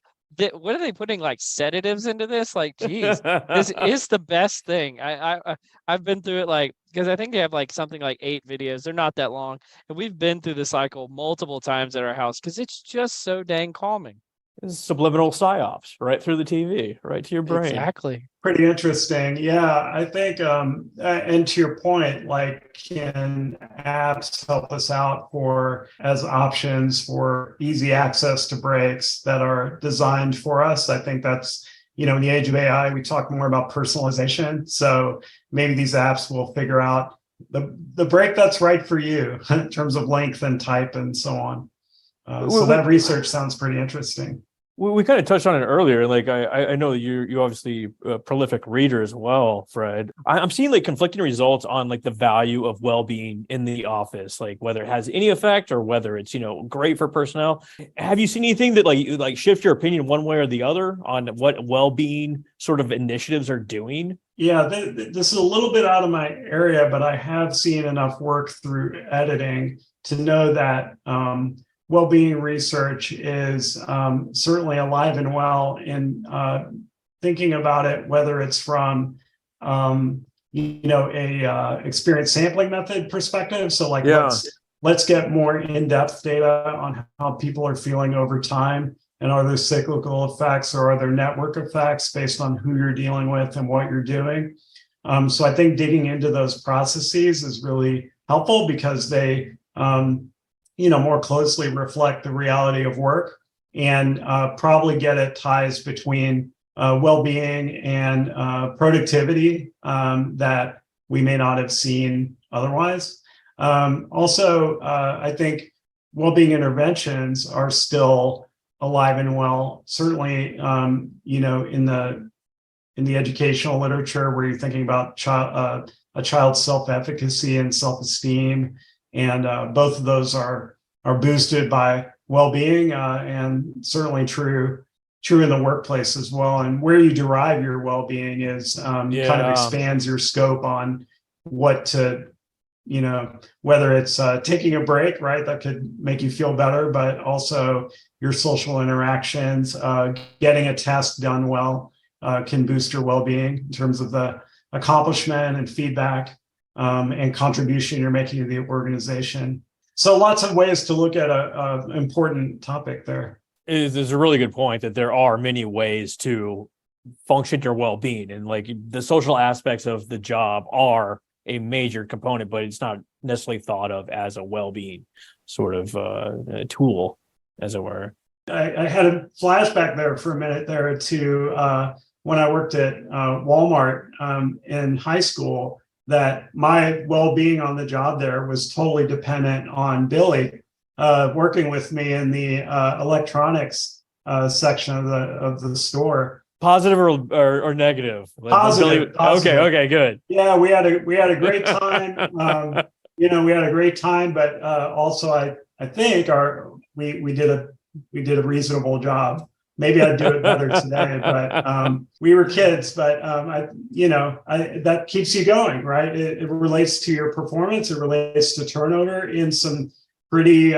what are they putting, like, sedatives into this? Like, geez, this is the best thing. I've been through it, like, because I think they have like something like 8 videos. They're not that long, and we've been through the cycle multiple times at our house because it's just so dang calming. Subliminal psyops right through the TV, right to your brain. Exactly. Pretty interesting. Yeah, I think, and to your point, like, can apps help us out for as options for easy access to breaks that are designed for us? I think that's, in the age of AI, we talk more about personalization. So maybe these apps will figure out the break that's right for you in terms of length and type and so on. So that research sounds pretty interesting. We kind of touched on it earlier. Like I know you obviously a prolific reader as well, Fred. I'm seeing like conflicting results on like the value of well-being in the office, like whether it has any effect or whether it's great for personnel. Have you seen anything that like shift your opinion one way or the other on what well-being sort of initiatives are doing? Yeah, this is a little bit out of my area, but I have seen enough work through editing to know that well-being research is certainly alive and well in thinking about it, whether it's from a experience sampling method perspective. So like, let's get more in-depth data on how people are feeling over time, and are there cyclical effects or are there network effects based on who you're dealing with and what you're doing. So I think digging into those processes is really helpful because they more closely reflect the reality of work, and probably get at ties between well-being and productivity that we may not have seen otherwise. Also, I think well-being interventions are still alive and well. Certainly, in the educational literature, where you're thinking about a child's self-efficacy and self-esteem. And both of those are boosted by well-being, and certainly true in the workplace as well. And where you derive your well-being is kind of expands your scope on what to, whether it's taking a break, right? That could make you feel better, but also your social interactions, getting a task done well can boost your well-being in terms of the accomplishment and feedback and contribution you're making to the organization. So lots of ways to look at a important topic there. It is a really good point that there are many ways to function your well-being, and like the social aspects of the job are a major component, but it's not necessarily thought of as a well-being sort of tool, as it were. I had a flashback there for a minute there to when I worked at Walmart in high school, that my well-being on the job there was totally dependent on Billy working with me in the electronics section of the store. Positive or negative? Positive. Okay, good. Yeah, we had a great time. We had a great time, but also I think we did a reasonable job. Maybe I'd do it better today, but we were kids. But that keeps you going, right? It relates to your performance. It relates to turnover in some pretty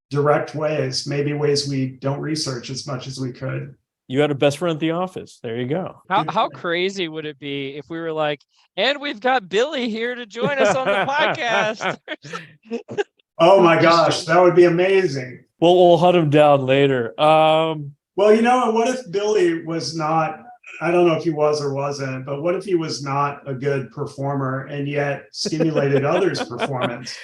direct ways. Maybe ways we don't research as much as we could. You had a best friend at the office. There you go. How crazy would it be if we were like, and we've got Billy here to join us on the podcast? Oh my gosh, that would be amazing. We'll hunt him down later. Well, what if Billy was not, I don't know if he was or wasn't, but what if he was not a good performer and yet stimulated others' performance?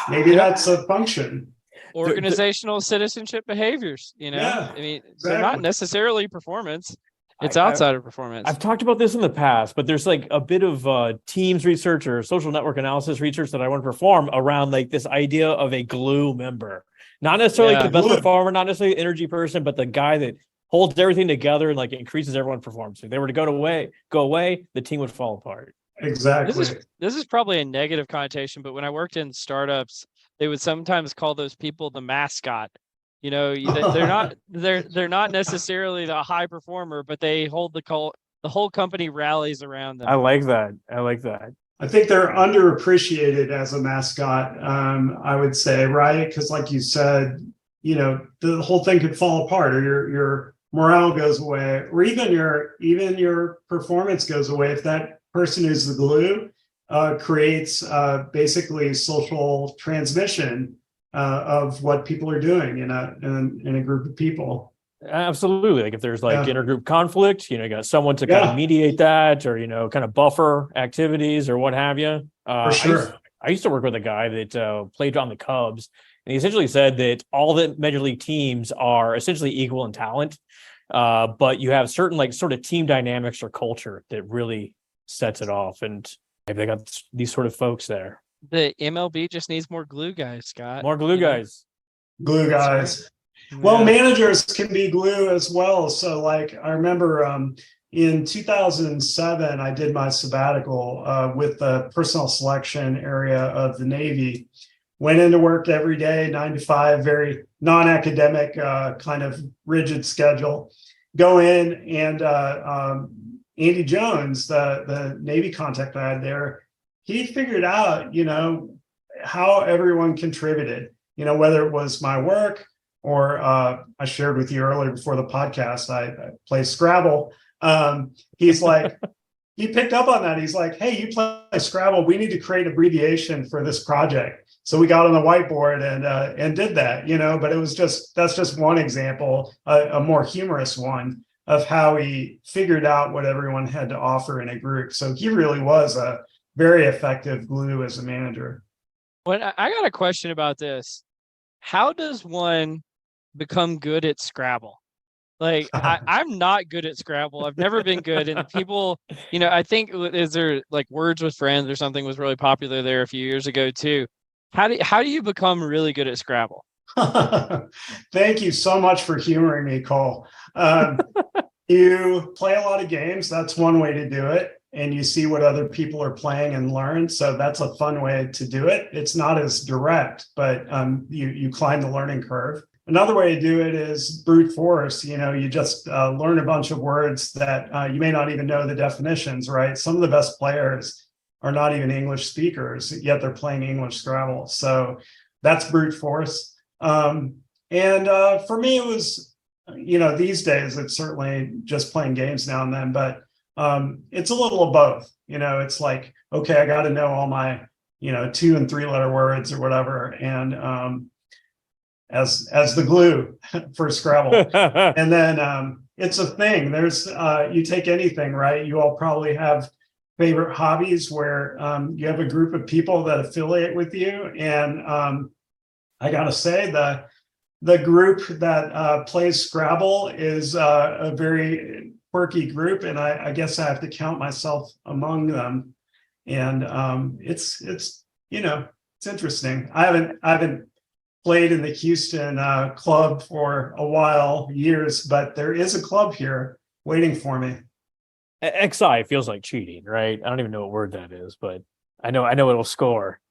Maybe that's a function. Organizational citizenship behaviors, Yeah, I mean, exactly. they're not necessarily performance. It's outside of performance. I've talked about this in the past, but there's like a bit of teams research or social network analysis research that I want to perform around like this idea of a glue member. Not necessarily the best performer, not necessarily the energy person, but the guy that holds everything together and like increases everyone's performance. If they were to go away, the team would fall apart. Exactly. This is probably a negative connotation, but when I worked in startups, they would sometimes call those people the mascot. They're not necessarily the high performer, but they hold the whole company rallies around them. I like that. I think they're underappreciated as a mascot, I would say, right? Because like you said, the whole thing could fall apart, or your morale goes away, or even your performance goes away if that person who's the glue creates basically social transmission of what people are doing in a group of people. Absolutely. Like if there's like intergroup conflict, you got someone to kind of mediate that, or kind of buffer activities or what have you. For sure. I used to work with a guy that played on the Cubs, and he essentially said that all the major league teams are essentially equal in talent, but you have certain like sort of team dynamics or culture that really sets it off, and maybe they got these sort of folks there. The MLB just needs more glue guys, Scott. More glue guys. Glue guys. Well, managers can be glue as well. So like I remember in 2007, I did my sabbatical with the personnel selection area of the Navy. Went into work every day, 9 to 5, very non-academic kind of rigid schedule. Go in and Andy Jones, the Navy contact I had there, he figured out, how everyone contributed, whether it was my work, or I shared with you earlier before the podcast, I play Scrabble. He's like, he picked up on that. He's like, hey, you play Scrabble. We need to create abbreviation for this project. So we got on the whiteboard and did that, but that's just one example, a more humorous one of how he figured out what everyone had to offer in a group. So he really was a very effective glue as a manager. Well, I got a question about this. How does one become good at Scrabble? Like I'm not good at Scrabble. I've never been good. And people, I think is there like Words with Friends or something was really popular there a few years ago too. How do you become really good at Scrabble? Thank you so much for humoring me, Cole. You play a lot of games. That's one way to do it. And you see what other people are playing and learn. So that's a fun way to do it. It's not as direct, but you climb the learning curve. Another way to do it is brute force. You just learn a bunch of words that you may not even know the definitions, right? Some of the best players are not even English speakers, yet they're playing English Scrabble. So that's brute force. And for me, it was, these days, it's certainly just playing games now and then, but it's a little of both. It's like, okay, I got to know all my, 2 and 3 letter words or whatever. And as the glue for Scrabble. And then it's a thing. There's you take anything, right? You all probably have favorite hobbies where you have a group of people that affiliate with you. And I gotta say the group that plays Scrabble is a very quirky group, and I guess I have to count myself among them. And it's interesting. I haven't played in the Houston club for a while, years, but there is a club here waiting for me. XI feels like cheating, right? I don't even know what word that is, but I know it'll score.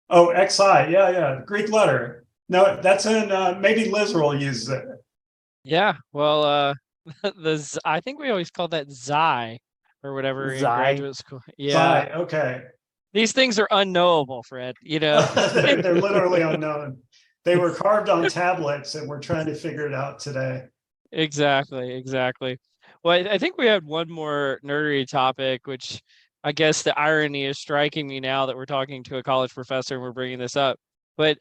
Oh, XI, yeah, Greek letter. No, that's in maybe Lizerl uses it. Yeah, well, I think we always called that Xi or whatever in graduate school. Yeah, Xi, okay. These things are unknowable, Fred. They're literally unknown. They were carved on tablets, and we're trying to figure it out today. Exactly. Well, I think we had one more nerdy topic, which I guess the irony is striking me now that we're talking to a college professor and we're bringing this up. But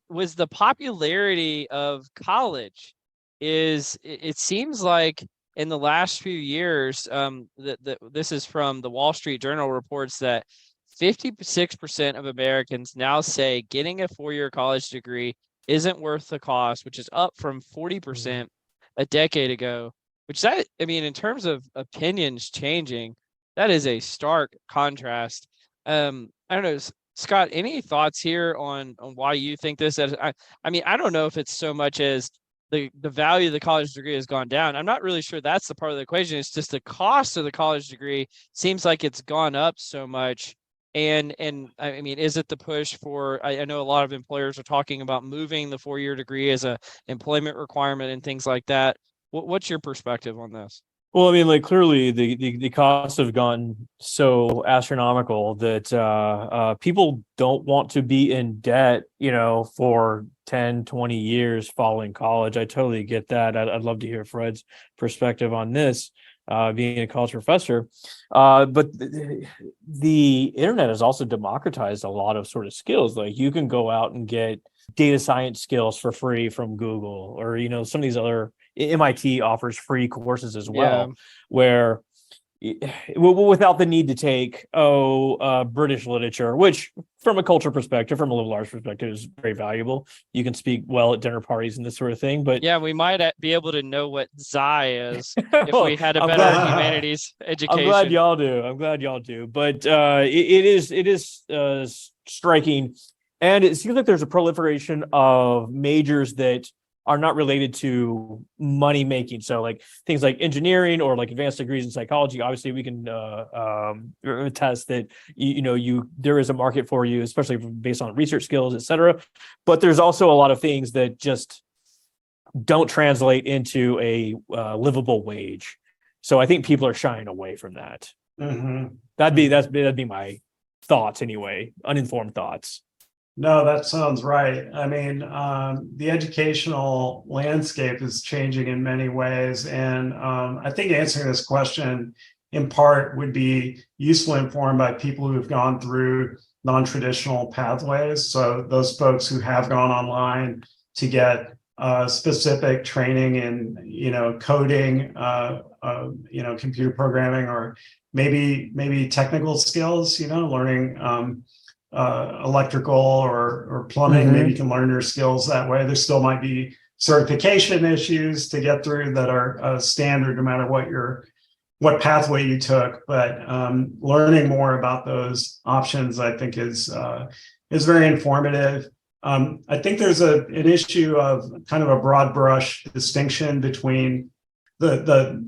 was the popularity of college? It seems like in the last few years, this is from the Wall Street Journal, reports that 56% of Americans now say getting a 4-year college degree isn't worth the cost, which is up from 40% a decade ago. In terms of opinions changing, that is a stark contrast. I don't know, Scott, any thoughts here on why you think this is? I don't know if it's so much as the value of the college degree has gone down. I'm not really sure that's the part of the equation. It's just the cost of the college degree seems like it's gone up so much. And is it the push for, I know a lot of employers are talking about moving the 4-year degree as a employment requirement and things like that. What's your perspective on this? Well, clearly the costs have gone so astronomical that people don't want to be in debt, for 10, 20 years following college. I totally get that. I'd love to hear Fred's perspective on this. being a college professor. But the internet has also democratized a lot of sort of skills. Like you can go out and get data science skills for free from Google, or some of these other MIT offers free courses as well, where without the need to take British literature, which from a culture perspective, from a liberal arts perspective, is very valuable. You can speak well at dinner parties and this sort of thing. But yeah, we might be able to know what Xi is if we had a better humanities education. I'm glad y'all do. But it is striking, and it seems like there's a proliferation of majors that are not related to money making. So like things like engineering or like advanced degrees in psychology. Obviously, we can attest that there is a market for you, especially based on research skills, et cetera. But there's also a lot of things that just don't translate into a livable wage. So I think people are shying away from that. Mm-hmm. That'd be my thoughts anyway, uninformed thoughts. No, that sounds right. I mean, the educational landscape is changing in many ways. And I think answering this question in part would be useful informed by people who have gone through non-traditional pathways. So those folks who have gone online to get specific training in, coding, computer programming, or maybe technical skills, learning electrical or plumbing. Mm-hmm. Maybe you can learn your skills that way. There still might be certification issues to get through that are standard no matter what pathway you took. But learning more about those options, I think, is very informative. I think there's an issue of kind of a broad brush distinction between the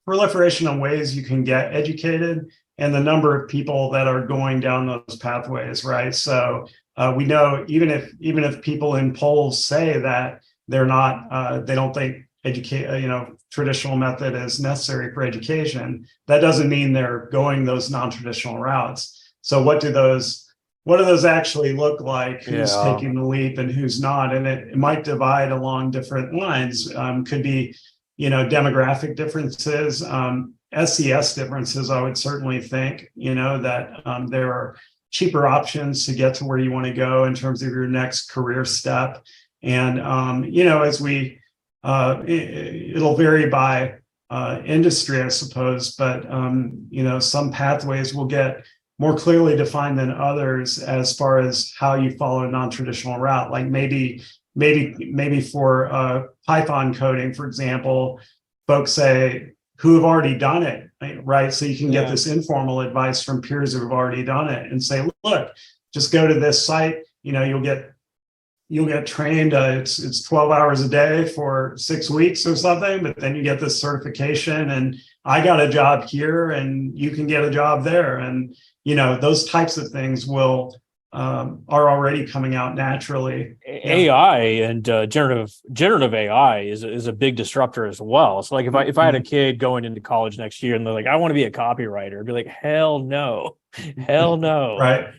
proliferation of ways you can get educated and the number of people that are going down those pathways, right? So we know even if people in polls say that they're not, they don't think traditional method is necessary for education, that doesn't mean they're going those non-traditional routes. So what do those actually look like? Who's taking the leap and who's not? And it might divide along different lines. Could be, demographic differences. SES differences, I would certainly think, that there are cheaper options to get to where you want to go in terms of your next career step. And, as it'll vary by industry, I suppose, but, some pathways will get more clearly defined than others as far as how you follow a non-traditional route. Like maybe for Python coding, for example, folks say, who have already done it, right? So you can get this informal advice from peers who have already done it and say, look, just go to this site, you'll get trained. It's 12 hours a day for 6 weeks or something, but then you get this certification and I got a job here and you can get a job there. And, those types of things are already coming out naturally. AI and generative AI is a big disruptor as well. So like if I had a kid going into college next year and they're like, I want to be a copywriter, I'd be like, hell no. Right.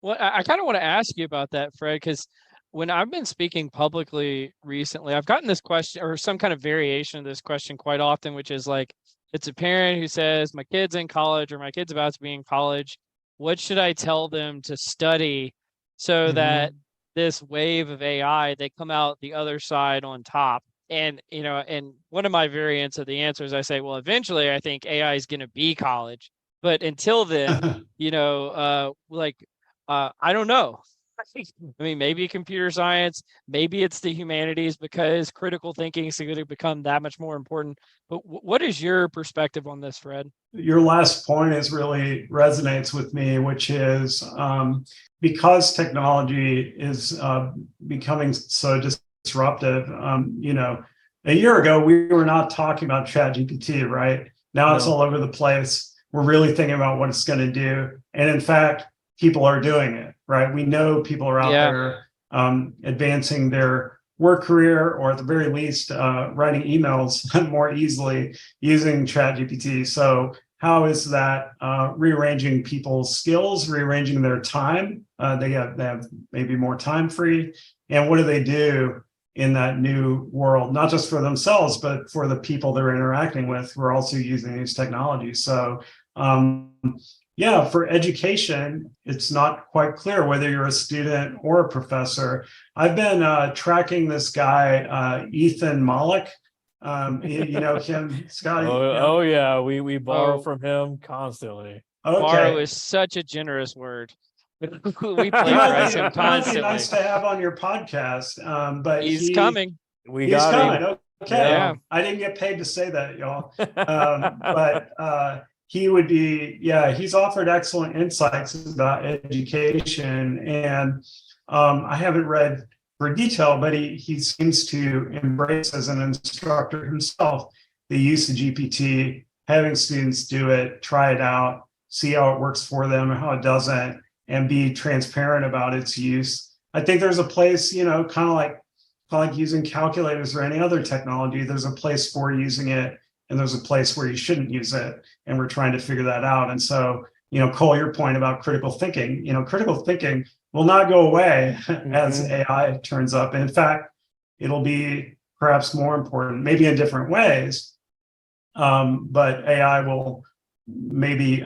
Well, I kind of want to ask you about that, Fred, because when I've been speaking publicly recently, I've gotten this question or some kind of variation of this question quite often, which is like, it's a parent who says, my kid's in college or my kid's about to be in college. What should I tell them to study so that this wave of AI, they come out the other side on top? And, and one of my variants of the answer is I say, well, eventually I think AI is going to be college. But until then, I don't know. I mean, maybe computer science, maybe it's the humanities because critical thinking is going to become that much more important. But what is your perspective on this, Fred? Your last point really resonates with me, which is because technology is becoming so disruptive. A year ago, we were not talking about ChatGPT, right? Now it's all over the place. We're really thinking about what it's going to do. And in fact, people are doing it, right? We know people are out there advancing their work career, or at the very least, writing emails more easily using ChatGPT. So how is that rearranging people's skills, rearranging their time? They have maybe more time free. And what do they do in that new world, not just for themselves, but for the people they're interacting with who are also using these technologies. So, yeah, for education, it's not quite clear whether you're a student or a professor. I've been tracking this guy, Ethan Malik. You know him, Scotty? Oh yeah, we borrow from him constantly. Borrow Okay. is such a generous word. We He plagiarize him might be constantly. nice to have on your podcast, but He's coming. We he's got coming. him. Okay. Yeah. I didn't get paid to say that, y'all. But he would be, yeah, he's offered excellent insights about education. And I haven't read for detail, but he seems to embrace as an instructor himself the use of GPT, having students do it, try it out, see how it works for them or how it doesn't, and be transparent about its use. I think there's a place, you know, kind of like using calculators or any other technology. There's a place for using it, and there's a place where you shouldn't use it. And we're trying to figure that out. And so, you know, Cole, your point about critical thinking, you know, critical thinking will not go away as AI turns up. In fact, it'll be perhaps more important, maybe in different ways. But AI will maybe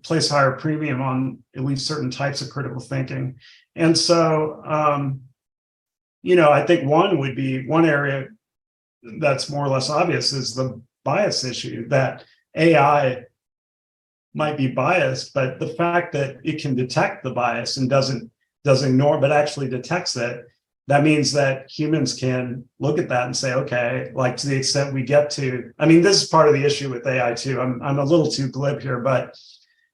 place higher premium on at least certain types of critical thinking. And so, you know, I think one area that's more or less obvious is the bias issue, that AI might be biased, but the fact that it can detect the bias and doesn't ignore, but actually detects it, that means that humans can look at that and say, okay, like to the extent we get to, I mean, this is part of the issue with AI too. I'm a little too glib here, but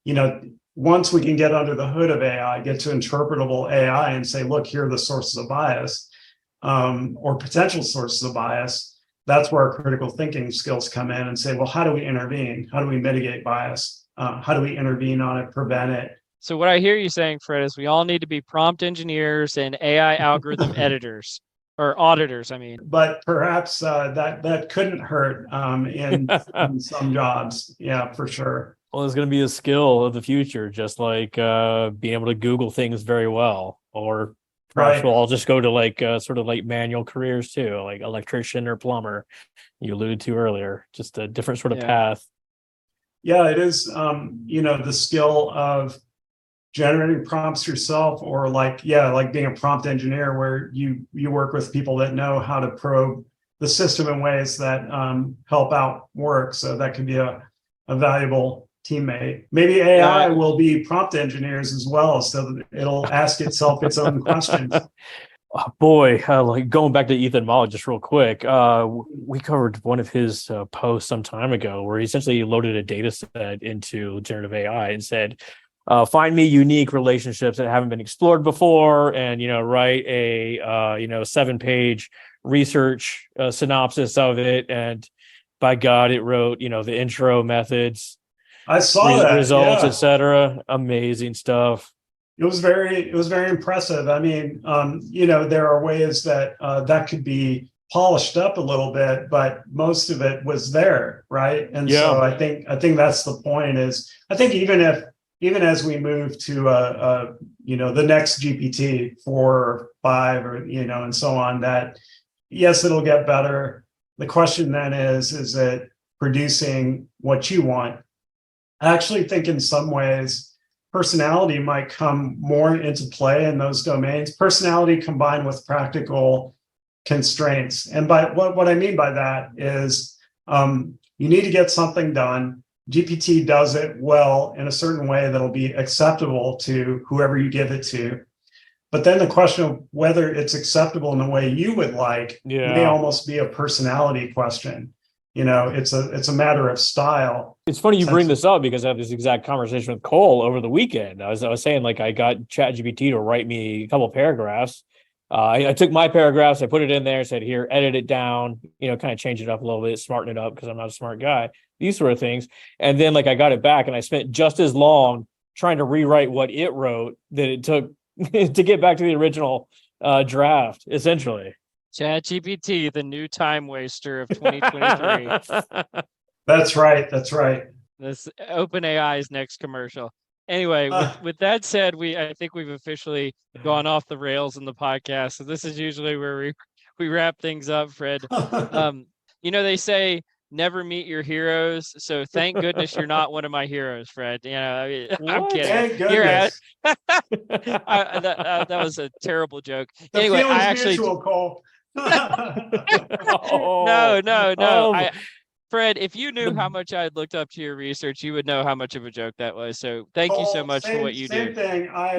you know, once we can get under the hood of AI, get to interpretable AI and say, look, here are the sources of bias, or potential sources of bias, that's where our critical thinking skills come in and say, well, how do we intervene? How do we mitigate bias? How do we intervene on it, prevent it? So what I hear you saying, Fred, is we all need to be prompt engineers and AI algorithm editors or auditors. I mean, but perhaps that couldn't hurt in some jobs. Yeah, for sure. Well, it's going to be a skill of the future, just like being able to Google things very well, or perhaps we'll all just go to like sort of like manual careers too, like electrician or plumber. You alluded to earlier, just a different sort of path. Yeah, it is. You know, the skill of generating prompts yourself, or like being a prompt engineer, where you work with people that know how to probe the system in ways that help out work. So that could be a valuable teammate. Maybe AI will be prompt engineers as well, so that it'll ask itself its own questions. Oh, boy, like going back to Ethan Malik just real quick, we covered one of his posts some time ago where he essentially loaded a data set into generative AI and said, find me unique relationships that haven't been explored before, and write a 7-page research synopsis of it. And by God, it wrote the intro, methods, I saw that, results, etc. Amazing stuff. It was very impressive. I mean, there are ways that that could be polished up a little bit, but most of it was there, right? And so I think that's the point. Is I think even as we move to the next GPT 4 or 5 or and so on, that yes, it'll get better. The question then is it producing what you want? I actually think in some ways personality might come more into play in those domains. Personality combined with practical constraints. And by what I mean by that is you need to get something done. GPT does it well in a certain way that'll be acceptable to whoever you give it to. But then the question of whether it's acceptable in the way you would like may almost be a personality question. It's a matter of style. It's funny you bring this up because I had this exact conversation with Cole over the weekend. I was saying, like, I got ChatGPT to write me a couple of paragraphs. I took my paragraphs, I put it in there, said, here, edit it down, kind of change it up a little bit, smarten it up because I'm not a smart guy, these sort of things. And then I got it back and I spent just as long trying to rewrite what it wrote that it took to get back to the original draft, essentially. ChatGPT, the new time waster of 2023. That's right. This OpenAI's next commercial. Anyway, with that said, I think we've officially gone off the rails in the podcast. So this is usually where we wrap things up, Fred. They say never meet your heroes. So thank goodness you're not one of my heroes, Fred. I'm kidding. Thank goodness. That was a terrible joke. The Anyway, feeling's I actually mutual, Cole. no. Fred, if you knew how much I had looked up to your research, you would know how much of a joke that was. So thank you so much for what you do. Same thing. I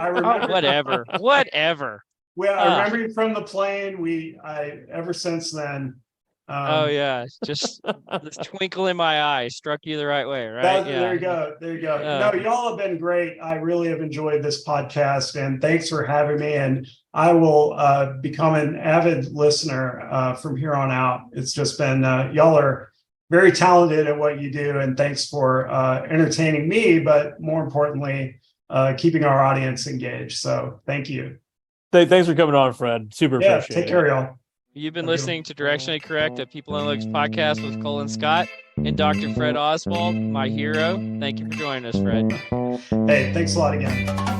remember. Whatever. Well, I remember you from the plane. Ever since then. Oh yeah, just the twinkle in my eye struck you the right way, right? There you go. No, y'all have been great. I really have enjoyed this podcast, and thanks for having me. And I will become an avid listener from here on out. It's just been y'all are very talented at what you do, and thanks for entertaining me, but more importantly, keeping our audience engaged. So thank you. Thanks for coming on, Fred. Super appreciate it. Take care, y'all. You've been listening to Directionally Correct, a People Analytics podcast with Cole and Scott and Dr. Fred Oswald, my hero. Thank you for joining us, Fred. Hey, thanks a lot again.